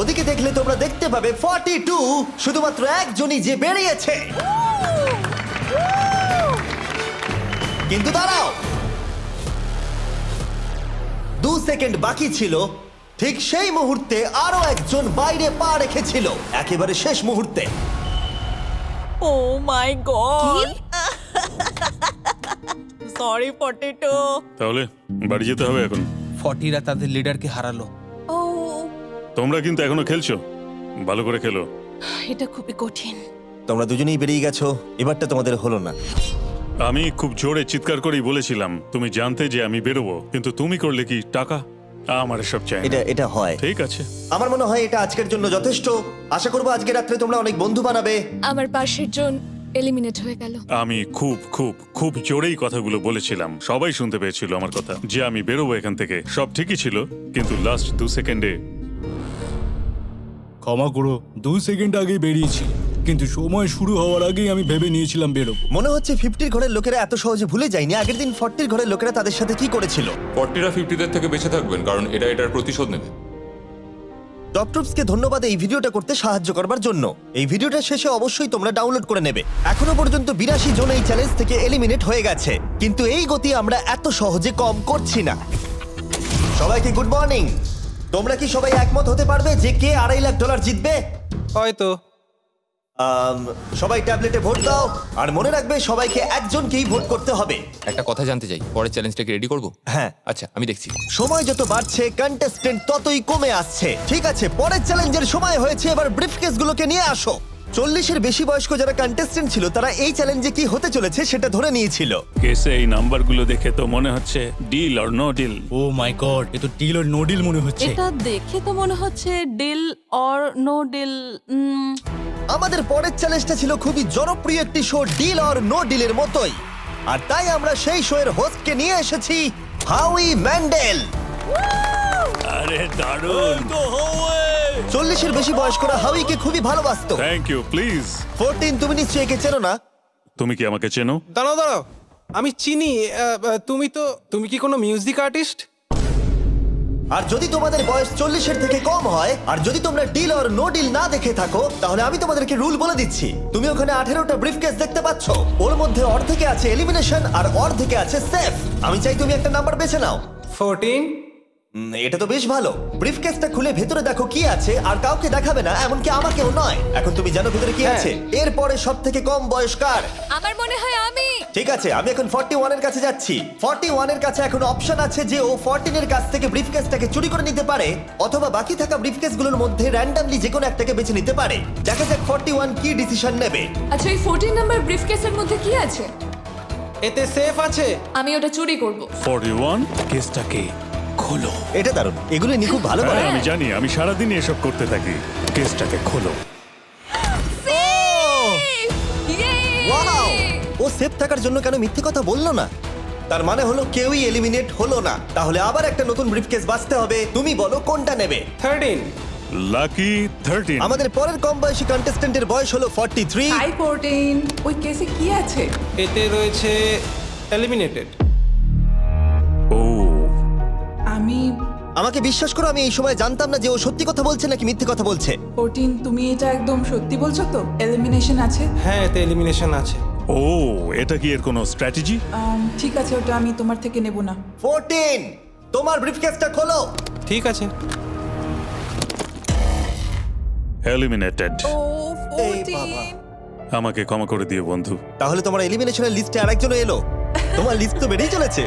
ওদিকে দেখলে তোমরা দেখতে পাবে 42 শুধুমাত্র একজনই যে বেরিয়েছে। কিন্তু দাঁড়াও, 2 সেকেন্ড বাকি ছিল, ঠিক সেই মুহূর্তে আরো একজন বাইরে পা রেখেছিল, একেবারে শেষ মুহূর্তে। ও মাই গড, সরি পটেটো। তাহলে বাড়ি যেতে হবে এখন। 40রা তাদের লিডারকে হারালো। ও তোমরা কিন্তু এখনো খেলছো, ভালো করে খেলো। এটা খুবই কঠিন। তোমরা দুজনেই বেরিয়ে গেছো, এবারটা তোমাদের হলো না। আমি খুব জোরে চিৎকার করেই বলেছিলাম তুমি জানতে যে আমি বেরোবো, কিন্তু তুমি করলে কি টাকা? আমার সব চাই না। এটা হয়। ঠিক আছে, আমার মনে হয় এটা আজকের জন্য যথেষ্ট। আশা করবো আজকে রাত্রে তোমরা অনেক বন্ধু বানাবে। আমার পাশের জন এলিমিনেট হয়ে গেল। আমি খুব খুব খুব জোরেই কথাগুলো বলেছিলাম, সবাই শুনতে পেয়েছিল আমার কথা, যে আমি বেরোবো এখান থেকে। সব ঠিকই ছিল, কিন্তু লাস্ট 2 সেকেন্ডে। ক্ষমা করো, 2 সেকেন্ড আগে বেরিয়েছি, কিন্তু সময় শুরু হওয়ার আগেই আমি ভেবে নিয়েছিলাম বেরোবো। মনে হচ্ছে 50 ঘরের লোকেরা এত সহজে ভুলে যায়নি আগের দিন 40 ঘরের লোকেরা তাদের সাথে কি করেছিল। 40রা 50দের থেকে বেঁচে থাকবেন, কারণ এটার প্রতিশোধ নেবে। টপ ট্রুপসকে ধন্যবাদ এই ভিডিওটা করতে সাহায্য করবার জন্য। এই ভিডিওটা শেষে অবশ্যই তোমরা ডাউনলোড করে নেবে। এখনো পর্যন্ত 82 জন এই চ্যালেঞ্জ থেকে এলিমিনেট হয়ে গেছে, কিন্তু এই গতি আমরা এত সহজে কম করছি না। সবাইকে গুড মর্নিং। তোমরা কি সবাই একমত হতে পারবে যে কে $2.5 লাখ জিতবে? হয়তো। সবাই ট্যাবলেটে ভোট দাও, আর মনে রাখবে সবাইকে একজনকেই ভোট করতে হবে। একটা কথা জানতে চাই, পরের চ্যালেঞ্জটাকে রেডি করব? হ্যাঁ। আচ্ছা, আমি দেখছি। সময় যত বাড়ছে কন্টেস্টেন্ট ততই কমে আসছে। ঠিক আছে, পরের চ্যালেঞ্জের সময় হয়েছে, এবার ব্রিফকেসগুলোকে নিয়ে আসো। 40-এর বেশি বয়স্ক যারা কন্টেস্টেন্ট ছিল তারা এই চ্যালেঞ্জে কি হতে চলেছে সেটা ধরে নিয়েছিল। কেসে এই নাম্বারগুলো দেখে তো মনে হচ্ছে deal or no deal. Oh my god, এ তো ডিল অর নো ডিল মনে হচ্ছে। এটা দেখে তো মনে হচ্ছে ডিল অর নো ডিল। আমাদের পরের চ্যালেঞ্জটা ছিল খুবই জনপ্রিয় একটি শো, ডিল অর নো ডিলের মতোই, আর তাই আমরা সেই শো এর হোস্টকে নিয়ে এসেছি, হাউই ম্যান্ডেল। আরে দারুণ। 40-এর বেশি বয়স্করা হাউইকে খুবই ভালোবাসতো। Thank you. প্লিজ 14, তুমি নিশ্চয়ই একে চেনো না? তুমি কি আমাকে চেনো? দাঁড়াও, আমি চিনি। তুমি কি কোনো মিউজিক আর্টিস্ট? আর যদি তোমাদের বয়স 40-এর থেকে কম হয়, আর যদি তোমরা ডিল অর নো ডিল না দেখে থাকো, তাহলে আমি তোমাদেরকে রুল বলে দিচ্ছি। তুমি ওখানে 18টা ব্রিফকেস দেখতে পাচ্ছ, ওর মধ্যে অর্ধেকে আছে এলিমিনেশন আর অর্ধেকে আছে সেফ। আমি চাই তুমি একটা নাম্বার বেছে নাও। 14। এটা তো বেশ ভালো। ব্রিফকেসটা খুলে ভেতরে দেখো কি আছে, আর কাউকে দেখাবে না, এমনকি আমাকেও নয়। এখন তুমি জানো ভেতরে কি আছে? এরপরে সব থেকে কম বয়স্কার। আমার মনে হয় আমি। ঠিক আছে, আমি এখন 41 এর কাছে যাচ্ছি। 41 এর কাছে এখন অপশন আছে যে ও 14 এর কাছ থেকে ব্রিফকেসটাকে চুরি করে নিতে পারে, অথবা বাকি থাকা ব্রিফকেসগুলোর মধ্যে র্যান্ডমলি যে কোনো একটাকে বেছে নিতে পারে। দেখা যাক 41 কি ডিসিশন নেবে। আচ্ছা, এই 14 নাম্বার ব্রিফকেসের মধ্যে কি আছে? এতে সেফ আছে। আমি ওটা চুরি করব। 41 কেসটাকে খোলো। এটা দারুণ, এগুলো নি খুব ভালো করে। আমি জানি, আমি সারাদিন এসব করতে থাকি। কেসটাকে খোলো। ওয়াও! ও সেফ থাকার জন্য কেন মিথ্যে কথা বললো না? তার মানে হলো কেউই এলিমিনেট হলো না। তাহলে আবার একটা নতুন ব্রিফকেস বাছতে হবে। তুমি বলো কোনটা নেবে? 13। লাকি 13। আমাদের পরের কম বয়সী কন্টেস্ট্যান্টের বয়স হলো 43। হাই 14, ওই কেসে কি আছে? এতে রয়েছে এলিমিনেটেড। আমাকে বিশ্বাস করো, আমি এই সময় জানতাম না যে ও সত্যি কথা বলছে নাকি মিথ্যে কথা বলছে। 14, তুমি এটা একদম সত্যি বলছো তো? এলিমিনেশন আছে? হ্যাঁ, এতে এলিমিনেশন আছে। ও, এটা কি এর কোনো স্ট্র্যাটেজি? ঠিক আছে, ওটা আমি তোমার থেকে নেব না। 14, তোমার ব্রিফকেসটা খোলো। ঠিক আছে। এলিমিনেটেড। ও 14। আমাকে ক্ষমা করে দিও বন্ধু। তাহলে তোমার এলিমিনেশনের লিস্টে আরেকজন এলো। তোমার লিস্ট তো বেড়েই চলেছে।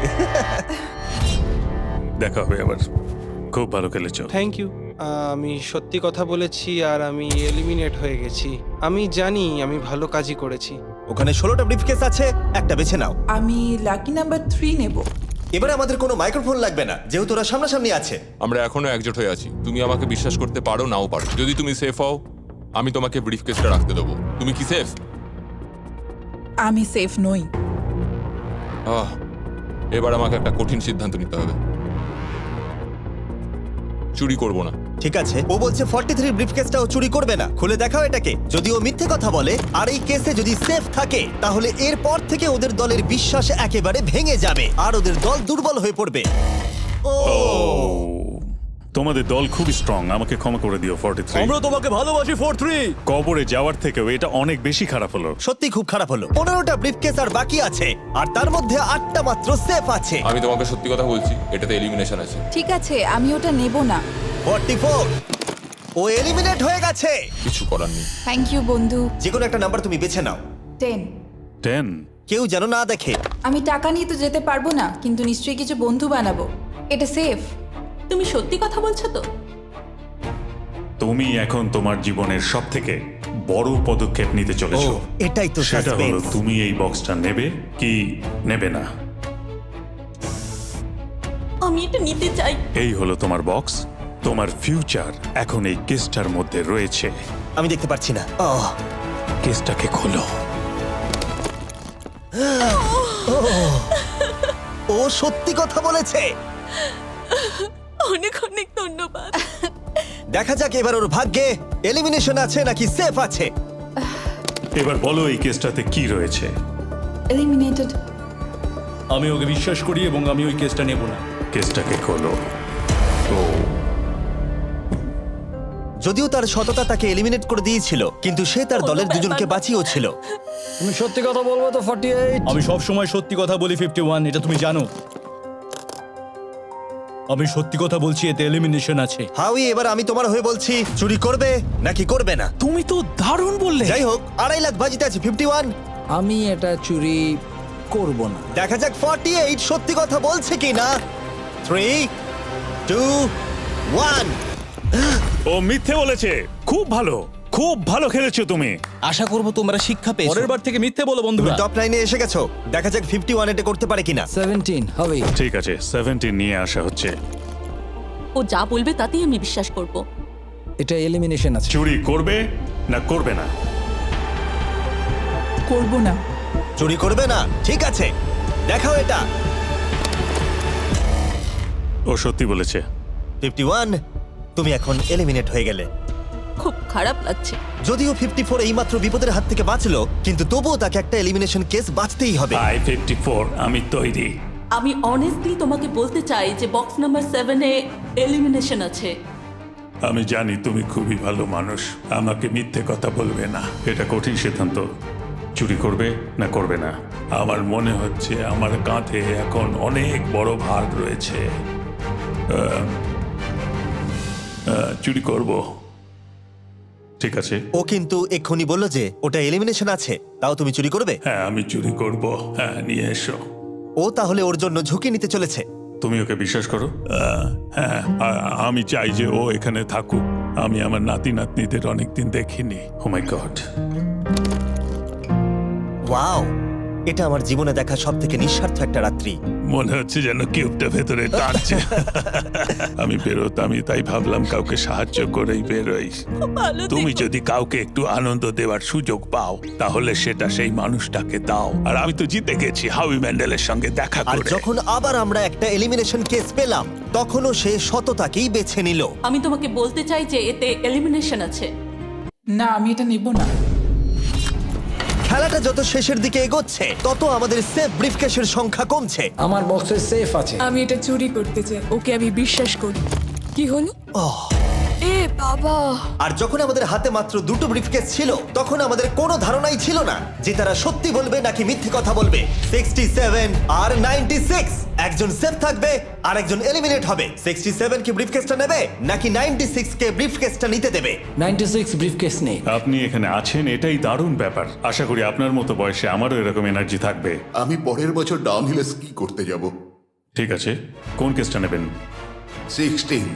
দেখা হবে আবার। খুব ভালো খেলেছো। Thank you. আমি সত্যি কথা বলেছি, আর আমি এলিমিনেট হয়ে গেছি। আমি জানি আমি ভালো কাজই করেছি। ওখানে 16টা ব্রিফকেস আছে, একটা বেছে নাও। আমি লাকি নাম্বার 3 নেব। এবারে আমাদের কোনো মাইক্রোফোন লাগবে না, যেহেতু ওরা সামনাসামনি আছে। আমরা এখনো একজোট হয়ে আছি। তুমি আমাকে বিশ্বাস করতে পারো নাও পারো। যদি তুমি সেফ হও, আমি তোমাকে ব্রিফকেসটা রাখতে দেবো। তুমি কি সেফ? আমি সেফ নই। এবার আমাকে একটা কঠিন সিদ্ধান্ত নিতে হবে। চুরি করব না। ঠিক আছে, ও বলছে 43 ব্রিফকেসটাও চুরি করবে না। খুলে দেখাও এটাকে। যদি ও মিথ্যে কথা বলে আর এই কেসে যদি সেফ থাকে, তাহলে এরপর থেকে ওদের দলের বিশ্বাস একেবারে ভেঙে যাবে আর ওদের দল দুর্বল হয়ে পড়বে। তোমাদের দল খুব স্ট্রং, আমাকে ক্ষমা করে দিও 43। আমরা তোমাকে ভালোবাসি 43। কবরে যাওয়ার থেকেও এটা অনেক বেশি খারাপ হলো। সত্যি খুব খারাপ হলো। 15টা ব্রিফকেস আর বাকি আছে, আর তার মধ্যে 8টা মাত্র সেফ আছে। আমি তোমাকে সত্যি কথা বলছি, এটাতে এলিমিনেশন আছে। ঠিক আছে, আমি ওটা নেব না। 44 ও এলিমিনেট হয়ে গেছে। কিছু করার নেই। থ্যাংক ইউ বন্ধু। যে কোনো একটা নাম্বার তুমি বেছে নাও। 10। 10? কেউ যেন না দেখে। আমি টাকা নিয়ে তো যেতে পারবো না, কিন্তু নিশ্চয়ই কিছু বন্ধু বানাবো। এটা সেফ। তুমি সত্যি কথা বলছো তো? তুমি এখন তোমার জীবনের সবথেকে বড় পদক্ষেপ নিতে চলেছো। এটাই তো সেটা হলো সাসপেন্স। তুমি এই বক্সটা নেবে কি নেবে না। আমি এটা নিতে চাই। এই হলো তোমার বক্স। তোমার ফিউচার এখন এই কেসটার মধ্যে রয়েছে। আমি দেখতে পাচ্ছি না। কেসটাকে খোলো। ও সত্যি কথা বলেছে। অনেক অনেক ধন্যবাদ। দেখা যাক এবার ওর ভাগ্যে এলিমিনেশন আছে নাকি সেফ আছে। এবার বলো এই কেসটাতে কি রয়েছে। এলিমিনেটেড। আমি ওকে বিশ্বাস করি এবং আমি ওই কেসটা নেব না। কেসটাকে খোলো। ও যদিও তার সততা তাকে এলিমিনেট করে দিয়েছিল, কিন্তু সে তার দলের দুজনকে বাঁচিয়েও ছিল। তুমি সত্যি কথা বলবো তো 48? আমি সব সময় সত্যি কথা বলি 51, এটা তুমি জানো। আমি সত্যি কথা বলছি, এতে এলিমিনেশন আছে। হাউই, এবার আমি তোমার হয়ে বলছি, চুরি করবে নাকি করবে না? তুমি তো দারুণ বললে। যাই হোক, 2.5 লাখ বাজিতে আছে 51। আমি এটা চুরি করব না। দেখা যাক 48 সত্যি কথা বলছে কি না। 3, 2, 1। ও মিথ্যে বলেছে। খুব ভালো, খুব ভালো খেলেছো তুমি। আশা করব তোমরা শিক্ষা পেয়েছো। পরের বার থেকে মিথ্যে বলো বন্ধুরা। টপ 9 এ এসে গেছো। দেখা যাক 51 এটা করতে পারে কিনা। 17 হবে। ঠিক আছে, 17 নিয়ে আসা হচ্ছে। ও যা বলবে তাতেই আমি বিশ্বাস করব। এটা এলিমিনেশন আছে। চুরি করবে না করবে না? করব না। চুরি করবে না? ঠিক আছে, দেখাও এটা। ও সত্যি বলেছে। 51, তুমি এখন এলিমিনেট হয়ে গেলে। খুব খারাপ লাগছে। যদিও 54 এইমাত্র বিপদের হাত থেকে বাঁচলো, কিন্তু তবুও তাকে একটা এলিমিনেশন কেস বাঁচতেই হবে। 54, আমি তৈরি। আমি অনেস্টলি তোমাকে বলতে চাই যে বক্স নাম্বার 7 এ এলিমিনেশন আছে। আমি জানি তুমি খুবই ভালো মানুষ, আমাকে মিথ্যে কথা বলবে না। এটা কঠিন সিদ্ধান্ত, চুরি করবে না করবে না। আমার মনে হচ্ছে আমার কাঁধে এখন অনেক বড় ভার রয়েছে। চুরি করব। ঠিক আছে। ও কিন্তু এক্ষুনি বললো যে ওটা এলিমিনেশন আছে, তাও তুমি চুরি করবে? হ্যাঁ, আমি চুরি করব। হ্যাঁ, নিয়ে এসো। ও তাহলে ওর জন্য ঝুঁকি নিতে চলেছে। তুমি ওকে বিশ্বাস করো? হ্যাঁ, আমি চাই যে ও এখানে থাকুক। আমি আমার নাতি নাতনিদের অনেকদিন দেখিনি। ও মাই গড। ওয়াও, এটা আমার জীবনে দেখা সবথেকে নিঃস্বার্থ একটা রাত্রি। মনে হচ্ছে যেন কিউবটা ভেতরে টানছে। আমি বেরোতামই, তাই ভাবলাম কাউকে সাহায্য করেই বেরোই। তুমি যদি কাউকে একটু আনন্দ দেওয়ার সুযোগ পাও, তাহলে সেটা সেই মানুষটাকে দাও। আর আমি তো জিতে গেছি হাউই ম্যান্ডেলের সঙ্গে দেখা আর করে। যখন আবার আমরা একটা এলিমিনেশন কেস পেলাম, তখনও সে সততাকেই বেছে নিল। আমি তোমাকে বলতে চাই যে এতে এলিমিনেশন আছে। না, আমি এটা নেব না। খেলাটা যত শেষের দিকে এগোচ্ছে, তত আমাদের সেফ ব্রিফকেসের সংখ্যা কমছে। আমার বক্সে সেফ আছে। আমি এটা চুরি করতে চাই, ওকে আমি বিশ্বাস করি। কি হলো? এ বাবা! আর যখন আমাদের হাতে মাত্র 2টো ব্রিফকেস ছিল, তখন আমাদের কোনো ধারণাই ছিল না যে তারা সত্যি বলবে নাকি মিথ্যে কথা বলবে। 67 আর 96, একজন সেফ থাকবে আর একজন এলিমিনেট হবে। 67 কি ব্রিফকেসটা নেবে নাকি 96 কে ব্রিফকেসটা নিতে দেবে? 96 ব্রিফকেস নেই। আপনি এখানে আছেন, এটাই দারুণ ব্যাপার। আশা করি আপনার মতো বয়সে আমারও এরকম এনার্জি থাকবে। আমি পরের বছর ডাউনহিলে স্কি করতে যাব। ঠিক আছে, কোন কেসটা নেবেন? 16।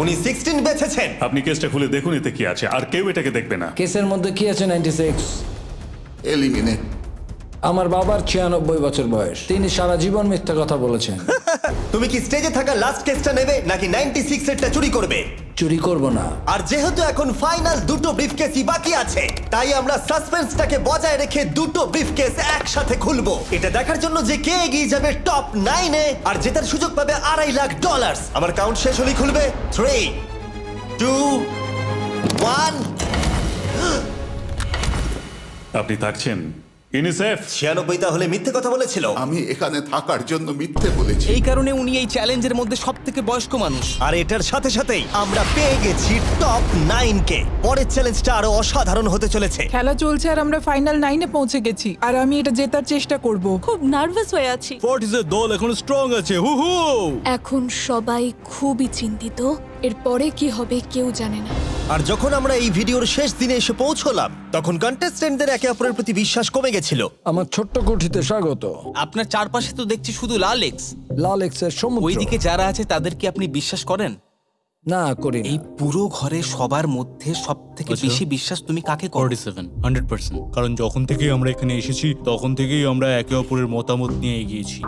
উনি 16 বেছেছেন। আপনি কেসটা খুলে দেখুন এতে কি আছে, আর কেউ এটাকে দেখবে না। কেসের মধ্যে কি আছে? 96 এলিমিনেট। আমার বাবার 96 বছর বয়স, তিনি সারা জীবন মিথ্যা কথা বলেছেন। তুমি কি স্টেজে থাকা লাস্ট কেসটা নেবে নাকি 96 এরটা চুরি করবে? চুরি করব না। আর যেহেতু এখন ফাইনাল 2টো ব্রিফকেসই বাকি আছে, তাই আমরা সাসপেন্সটাকে বজায় রেখে 2টো ব্রিফকেস একসাথে খুলবো। এটা দেখার জন্য যে কে এগিয়ে যাবে টপ 9 এ আর জেতার সুযোগ পাবে $2.5 লাখ। আমার কাউন্ট শেষ হলেই খুলবে। 3, 2, 1। আপনি থাকছেন? ইউনিসেফ 96 তাহলে মিথ্যে কথা বলেছিল। আমি এখানে থাকার জন্য মিথ্যে বলেছি। এই কারণে উনি এই চ্যালেঞ্জের মধ্যে সব থেকে বয়স্ক মানুষ। আর এটার সাথে সাথেই আমরা পেয়ে গেছি টপ 9 কে। পরের চ্যালেঞ্জটা আরো অসাধারণ হতে চলেছে। খেলা চলছে আর আমরা ফাইনাল 9-এ পৌঁছে গেছি আর আমি এটা জেতার চেষ্টা করব। খুব নার্ভাস হয়ে আছি। ফর্টিসের দল এখন স্ট্রং আছে। হু হু। এখন সবাই খুবই চিন্তিত, এরপরে কি হবে কেউ জানে না। আর যখন আমরা এই ভিডিওর শেষ দিনে এসে পৌঁছলাম তখন কন্টেস্টেন্টদের একে অপরের প্রতি বিশ্বাস কমে গেছিল। আমার ছোট্ট কুঠিতে স্বাগত। আপনার চারপাশে তো দেখছি শুধু লাল এক্স। লাল এক্সের সমুদ্র। ওইদিকে যারা আছে তাদেরকে আপনি বিশ্বাস করেন? না করি। এই পুরো ঘরে সবার মধ্যে সব থেকে বেশি বিশ্বাস তুমি কাকে করো? 47 100%। কারণ যখন থেকেই আমরা এখানে এসেছি তখন থেকেই আমরা একে অপরের মতামত নিয়ে এগিয়েছি,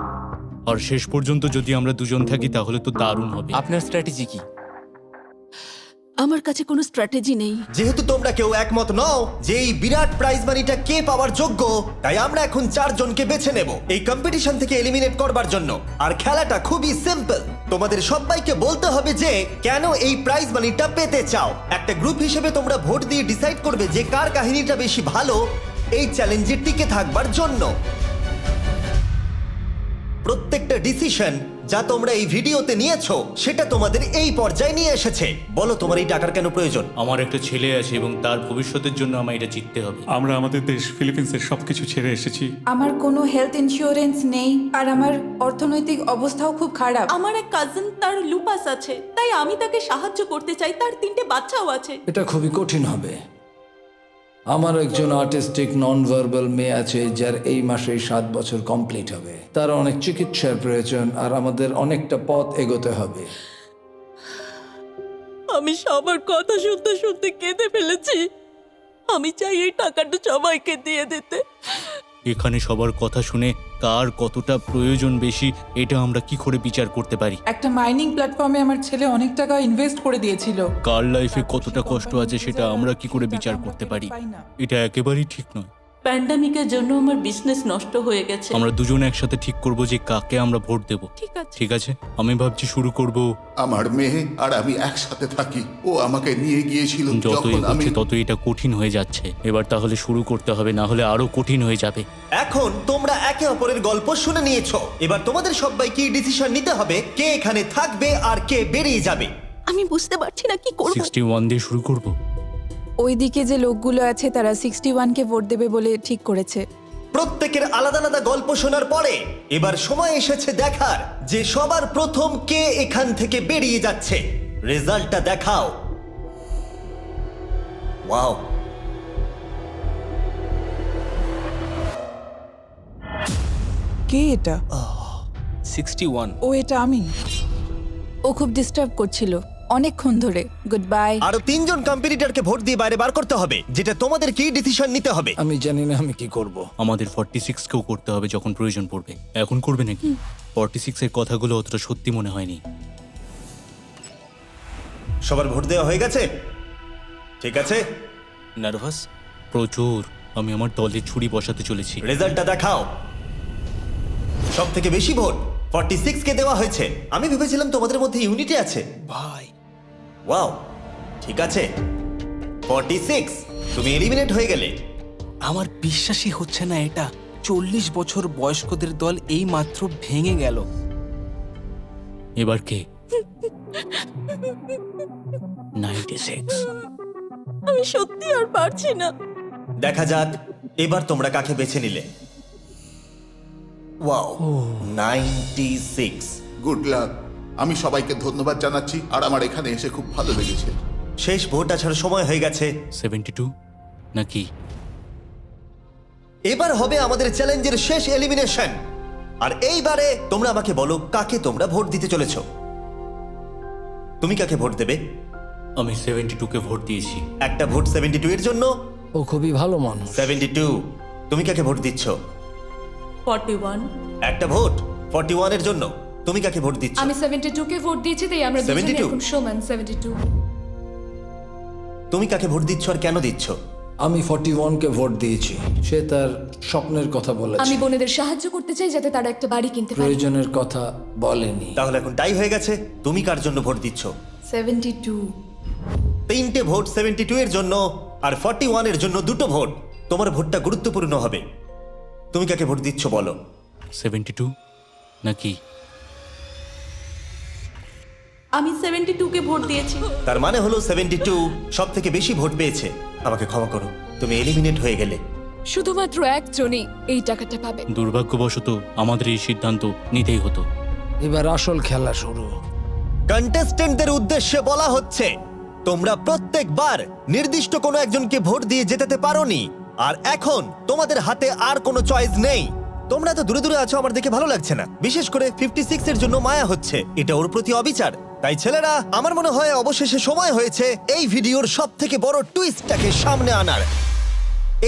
আর শেষ পর্যন্ত যদি আমরা দুজন থাকি তাহলে তো দারুণ হবে। আপনার স্ট্র্যাটেজি কি? আমার কাছে কোনো স্ট্র্যাটেজি নেই। যেহেতু তোমরা কেউ একমত নও যে এই বিরাট প্রাইজ মানিটা কে পাওয়ার যোগ্য, তাই আমরা এখন 4 জনকে বেছে নেব এই কম্পিটিশন থেকে এলিমিনেট করবার জন্য। আর খেলাটা খুবই সিম্পল। তোমাদের সবাইকে বলতে হবে যে কেন এই প্রাইজ মানিটা পেতে চাও। একটা গ্রুপ হিসেবে তোমরা ভোট দিয়ে ডিসাইড করবে যে কার কাহিনীটা বেশি ভালো এই চ্যালেঞ্জে টিকে থাকবার জন্য। প্রত্যেকটা ডিসিশন যা তোমরা এই ভিডিওতে নিয়েছো সেটা তোমাদের এই পর্যায়ে নিয়ে এসেছে। বলো তোমার এই টাকার কেন প্রয়োজন? আমার একটা ছেলে আছে এবং তার ভবিষ্যতের জন্য আমার এটা জিততে হবে। আমরা আমাদের দেশ ফিলিপিন্সের সবকিছু ছেড়ে এসেছি। আমার কোনো হেলথ ইন্স্যুরেন্স নেই আর আমার অর্থনৈতিক অবস্থাও খুব খারাপ। আমার এক কাজিন, তার লুপাস আছে, তাই আমি তাকে সাহায্য করতে চাই। তার 3টে বাচ্চাও আছে। এটা খুবই কঠিন হবে। আমার একজন আর্টিস্টিক নন ভার্বাল মেয়ে আছে যার এই মাসেই 7 বছর কমপ্লিট হবে। তার অনেক চিকিৎসার প্রয়োজন আর আমাদের অনেকটা পথ এগোতে হবে। আমি সবার কথা শুনতে শুনতে কেঁদে ফেলেছি। আমি চাই এই টাকাটা সবাইকে দিয়ে দিতে। এখানে সবার কথা শুনে কার কতটা প্রয়োজন বেশি এটা আমরা কি করে বিচার করতে পারি? একটা মাইনিং প্ল্যাটফর্মে আমার ছেলে অনেক টাকা ইনভেস্ট করে দিয়েছিল। কার লাইফে কতটা কষ্ট আছে সেটা আমরা কি করে বিচার করতে পারি? এটা একেবারেই ঠিক নয়। প্যান্ডামিকের জন্য আমার বিজনেস নষ্ট হয়ে গেছে। আমরা দুজন একসাথে ঠিক করব যে কাকে আমরা ভোট দেব। ঠিক আছে, আমি ভাবছি শুরু করব। আমার মেয়ে আর আমি একসাথে থাকি। ও আমাকে নিয়ে গিয়েছিল যত যখন আমি এগোচ্ছে তত এটা কঠিন হয়ে যাচ্ছে। এবার তাহলে শুরু করতে হবে, না হলে আরো কঠিন হয়ে যাবে। এখন তোমরা একে অপরের গল্প শুনে নিয়েছো। এবার তোমাদের সবাইকে ডিসিশন নিতে হবে কে এখানে থাকবে আর কে বেরিয়ে যাবে। আমি বুঝতে পারছি না কি করব। 61 দিয়ে শুরু করব। ওইদিকে যে লোকগুলো আছে তারা 61-কে ভোট দেবে বলে ঠিক করেছে। প্রত্যেকের আলাদা আলাদা গল্প শোনার পরে এবার সময় এসেছে দেখার যে সবার প্রথম কে এখান থেকে বেরিয়ে যাচ্ছে। রেজাল্টটা দেখাও। ওয়াও, কে এটা? 61। ও এটা আমি। ও খুব ডিস্টার্ব করছিল অনেকক্ষণ ধরে। Good bye. আরো 3 জন কম্পিটিটরকে ভোট দিয়ে বাইরে বার করতে হবে, যেটা তোমাদের কি ডিসিশন নিতে হবে। আমি জানি না আমি কি করব। আমাদের 46 কেও করতে হবে যখন প্রয়োজন পড়বে। এখন করবে নাকি? 46 এর কথাগুলো অতটা সত্যি মনে হয়নি। সবার ভোট দেওয়া হয়ে গেছে? ঠিক আছে। নার্ভাস প্রচুর। আমি আমার দলে ছুরি বসাতে চলেছি। রেজাল্টটা দেখাও। সব থেকে বেশি ভোট 46 কে দেওয়া হয়েছে। আমি ভেবেছিলাম তোমাদের মধ্যে ইউনিটি আছে। ভাই ওয়াও, ঠিক আছে। 46, তুমি এলিমিনেট হয়ে গেলে। আমার বিশ্বাসই হচ্ছে না এটা। 40 বছর বয়স্কদের দল এই মাত্র ভেঙে গেল। এবার কে? 96। আমি সত্যি আর পারছি না। দেখা যাক এবার তোমরা কাকে বেছে নিলে। ওয়াও, 96। Good luck. আমি সবাইকে ধন্যবাদ জানাচ্ছি আর আমার এখানে এসে খুব ভালো লেগেছে। শেষ ভোট আসার সময় হয়ে গেছে। 72 নাকি? এবার হবে আমাদের চ্যালেঞ্জের শেষ এলিমিনেশন। আর এইবারে তোমরা আমাকে বলো কাকে তোমরা ভোট দিতে চলেছো। তুমি কাকে ভোট দেবে? আমি 72 কে ভোট দিয়েছি। একটা ভোট 72 এর জন্য। ও খুবই ভালো মানুষ। 72। তুমি কাকে ভোট দিচ্ছ? 41। একটা ভোট 41 এর জন্য। তুমি কাকে ভোট দিচ্ছ? আমি 72 কে ভোট দিয়েছি, তাই আমরা দুজনে 72? এখন সমান। 72। তুমি কাকে ভোট দিচ্ছ আর কেন দিচ্ছ? আমি 41 কে ভোট দিয়েছি। সে তার স্বপ্নের কথা বলেছে। আমি বোনেদের সাহায্য করতে চাই যাতে তারা একটা বাড়ি কিনতে পারে। প্রয়োজনের কথা বলেনি। তাহলে এখন টাই হয়ে গেছে। তুমি কার জন্য ভোট দিচ্ছ? 72। 3টে ভোট 72 এর জন্য আর 41 এর জন্য 2টো ভোট। তোমার ভোটটা গুরুত্বপূর্ণ হবে। তুমি কাকে ভোট দিচ্ছ বলো? 72 নাকি? আমি 72 কে ভোট দিয়েছি। তার মানে হলো 72 সব থেকে বেশি ভোট পেয়েছে। আমাকে ক্ষমা করো, তুমি এলিমিনেট হয়ে গেলে। শুধুমাত্র একজনই এই টাকাটা পাবে। দুর্ভাগ্যবশত আমাদের এই সিদ্ধান্ত নিতেই হতো। এবার আসল খেলা শুরু। কন্টেস্টেন্টদের উদ্দেশ্যে বলা হচ্ছে, তোমরা প্রত্যেকবার নির্দিষ্ট কোনো একজনকে ভোট দিয়ে জেতাতে পারোনি, আর এখন তোমাদের হাতে আর কোনো চয়েস নেই। তোমরা তো দূরে দূরে আছো, আমার দেখে ভালো লাগছে না। বিশেষ করে 56 এর জন্য মায়া হচ্ছে, এটা ওর প্রতি অবিচার। তাই ছেলেরা, আমার মনে হয় অবশেষে সময় হয়েছে এই ভিডিওর সব থেকে বড় টুইস্টটাকে সামনে আনার।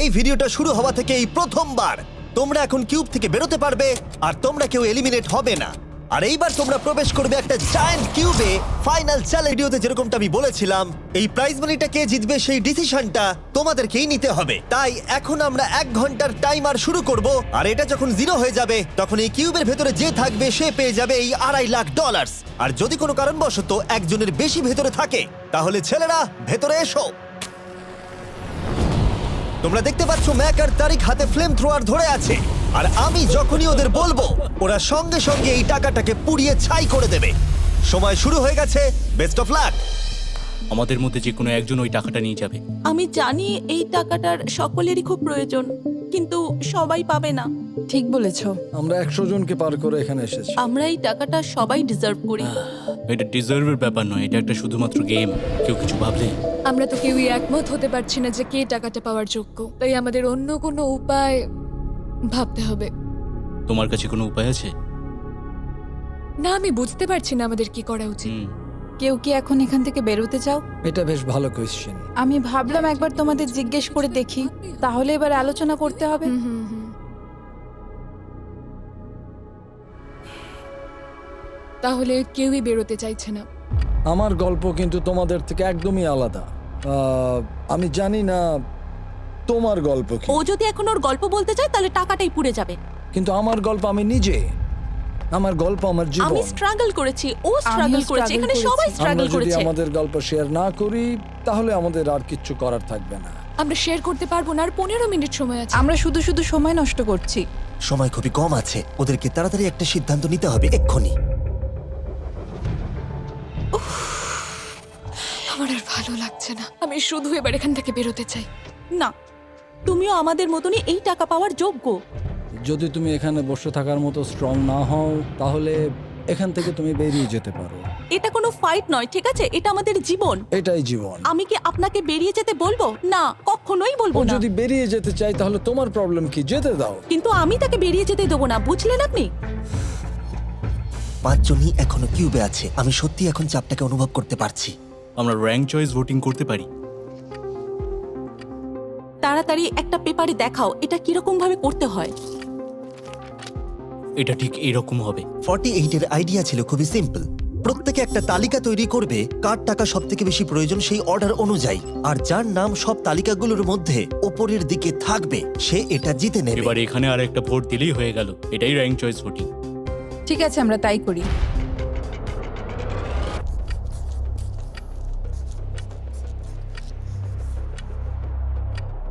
এই ভিডিওটা শুরু হওয়া থেকে এই প্রথমবার তোমরা এখন কিউব থেকে বেরোতে পারবে, আর তোমরা কেউ এলিমিনেট হবে না। আর এইবার তোমরা প্রবেশ করবে একটা জায়ান্ট কিউবে। ফাইনাল চ্যালেঞ্জ ভিডিওতে যেরকমটা আমি বলেছিলাম, এই প্রাইজ মানিটা কে জিতবে সেই ডিসিশনটা তোমাদেরকেই নিতে হবে। তাই এখন আমরা 1 ঘন্টার টাইমার শুরু করব, আর এটা যখন 0 হয়ে যাবে তখন এই কিউবের ভেতরে যে থাকবে সে পেয়ে যাবে এই $2.5 লাখ। আর যদি কোনো কারণবশত একজনের বেশি ভেতরে থাকে, তাহলে ছেলেরা ভেতরে এসো। তোমরা দেখতে পাচ্ছ ম্যাক আর তারিক হাতে ফ্লেম থ্রোয়ার ধরে আছে, আর আমি যখনই ওদের বলবো ওরা সঙ্গে সঙ্গে এই টাকাটাকে পুড়িয়ে ছাই করে দেবে। সময় শুরু হয়ে গেছে, বেস্ট অফ লাক। আমাদের মধ্যে যে কোনো একজন ওই টাকাটা নিয়ে যাবে। আমি জানি এই টাকাটার সকলেরই খুব প্রয়োজন, কিন্তু সবাই পাবে না। ঠিক বলেছো। আমরা 100 জনকে পার করে এখানে এসেছি। আমরা এই টাকাটা সবাই ডিজার্ভ করি। এটা ডিজার্ভের ব্যাপার নয়, এটা একটা শুধুমাত্র গেম। কেউ কিছু ভাবলে? আমরা তো কেউই একমত হতে পারছি না যে কে টাকাটা পাওয়ার যোগ্য, তাই আমাদের অন্য কোনো উপায় ভাবতে হবে। তোমার কাছে কোনো উপায় আছে? না, আমি বুঝতে পারছি না আমাদের কি করা উচিত। কেউ কি এখন এখান থেকে বেরোতে চাও? এটা বেশ ভালো কোয়েশ্চেন। আমি ভাবলাম একবার তোমাদের জিজ্ঞেস করে দেখি, তাহলে এবার আলোচনা করতে হবে। তাহলে কেউই বেরোতে চাইছে না। আমার গল্প কিন্তু তোমাদের থেকে একদমই আলাদা। আমি জানি না তোমার গল্প কি। ও যদি এখন ওর গল্প বলতে চায় তাহলে টাকাটাই পুড়ে যাবে। কিন্তু আমার গল্প আমি নিজে, আমার গল্প আমার জীবন। আমি স্ট্রাগল করেছি, ও স্ট্রাগল করেছে, এখানে সবাই স্ট্রাগল করেছে। যদি আমাদের গল্প শেয়ার না করি তাহলে আমাদের আর কিছু করার থাকবে না। আমরা শেয়ার করতে পারবো না, আর 15 মিনিট সময় আছে। আমরা শুধু শুধু সময় নষ্ট করছি। সময় খুবই কম আছে, ওদেরকে তাড়াতাড়ি একটা সিদ্ধান্ত নিতে হবে এক্ষুনি। আমার আর ভালো লাগছে না, আমি শুধু এবার এখান থেকে বেরোতে চাই। না, তুমিও আমাদের মতনই এই টাকা পাওয়ার যোগ্য। যদি তুমি এখানে বসে থাকার মতো স্ট্রং না হও তাহলে এখান থেকে তুমি বেরিয়ে যেতে পারো। এটা কোনো ফাইট নয়, ঠিক আছে? এটা আমাদের জীবন। এটাই জীবন। আমি কি আপনাকে বেরিয়ে যেতে বলবো? না, কখনোই বলবো না। যদি বেরিয়ে যেতে চাই তাহলে তোমার প্রবলেম কি? যেতে দাও। কিন্তু আমি তাকে বেরিয়ে যেতে দেবো না, বুঝলেন আপনি? 5 জনই এখনো কিউবে আছে। আমি সত্যি এখন চাপটাকে অনুভব করতে পারছি। আমরা র্যাঙ্ক চয়েস ভোটিং করতে পারি। তাড়াতাড়ি একটা পেপারে দেখাও এটা কিরকম ভাবে করতে হয়। এটা ঠিক এরকম হবে। 48 এর আইডিয়া ছিল খুবই সিম্পল। প্রত্যেকে একটা তালিকা তৈরি করবে কার টাকা সব থেকে বেশি প্রয়োজন সেই অর্ডার অনুযায়ী, আর যার নাম সব তালিকাগুলোর মধ্যে উপরের দিকে থাকবে সে এটা জিতে নেবে। এবার এখানে আর একটা ভোট দিলেই হয়ে গেল। এটাই র্যাঙ্ক চয়েস ভোটিং। ঠিক আছে, আমরা তাই করি।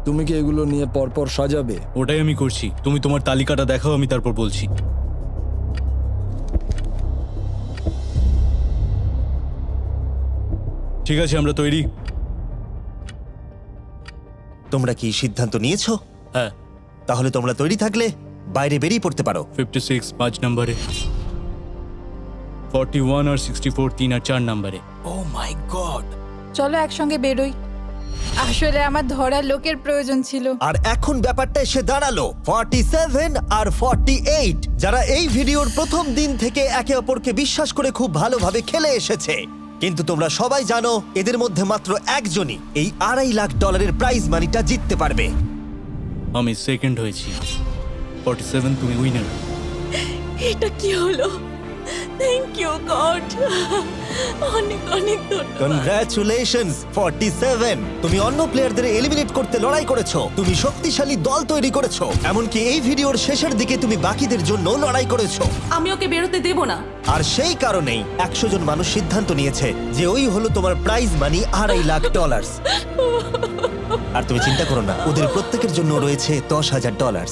তুমি কি এগুলো নিয়ে পরপর সাজাবে? ওটাই আমি করছি। তুমি তোমার তালিকাটা দেখাও, আমি তারপর বলছি। ঠিক আছে, আমরা তৈরি। তোমরা কি সিদ্ধান্ত নিয়েছো? হ্যাঁ। তাহলে তোমরা তৈরি থাকলে বাইরে বেরিয়ে পড়তে পারো। 56 5 নম্বরে, 41 আর 64 3 আর 4 নম্বরে। ও মাই গড! চলো একসঙ্গে বেরোই। আসলে আমার ধরার লোকের প্রয়োজন ছিল। আর এখন ব্যাপারটা এসে দাঁড়ালো 47 আর 48, যারা এই ভিডিওর প্রথম দিন থেকে একে অপরকে বিশ্বাস করে খুব ভালোভাবে খেলে এসেছে। কিন্তু তোমরা সবাই জানো এদের মধ্যে মাত্র একজনই এই $2.5 লাখ প্রাইজ মানিটা জিততে পারবে। আমি সেকেন্ড হয়েছি। 47 তুমি উইনার। এটা কি হলো? থ্যাংক ইউ গড, অনেক অনেক ধন্যবাদ। কনগ্রাচুলেশনস 47, তুমি অন্য প্লেয়ারদের এলিমিনেট করতে লড়াই করেছো, তুমি শক্তিশালী দল তৈরি করেছো, এমনকি এই ভিডিওর শেষের দিকে তুমি বাকিদের জন্য লড়াই করেছো। আমি ওকে বেরোতে দেব না। আর সেই কারণেই 100 জন মানুষ সিদ্ধান্ত নিয়েছে যে ওই হলো তোমার প্রাইজ মানি $2.5 লাখ। আর তুমি চিন্তা করো না, ওদের প্রত্যেকের জন্য রয়েছে $10,000।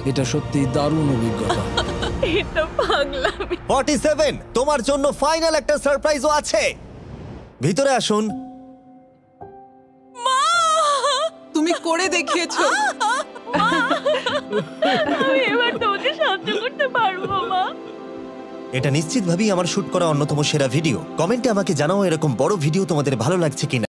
এটা সত্যি দারুণ অভিজ্ঞতা। এটা পাগলামি। 47, তোমার জন্য ফাইনাল একটা সারপ্রাইজও আছে। ভিতরে আসুন। তুমি করে দেখিয়েছো। আমি এবার তোমাকে সাহায্য করতে পারবো মা। এটা নিশ্চিতভাবেই আমার শুট করা অন্যতম সেরা ভিডিও। কমেন্টে আমাকে জানাও এরকম বড় ভিডিও তোমাদের ভালো লাগছে কিনা।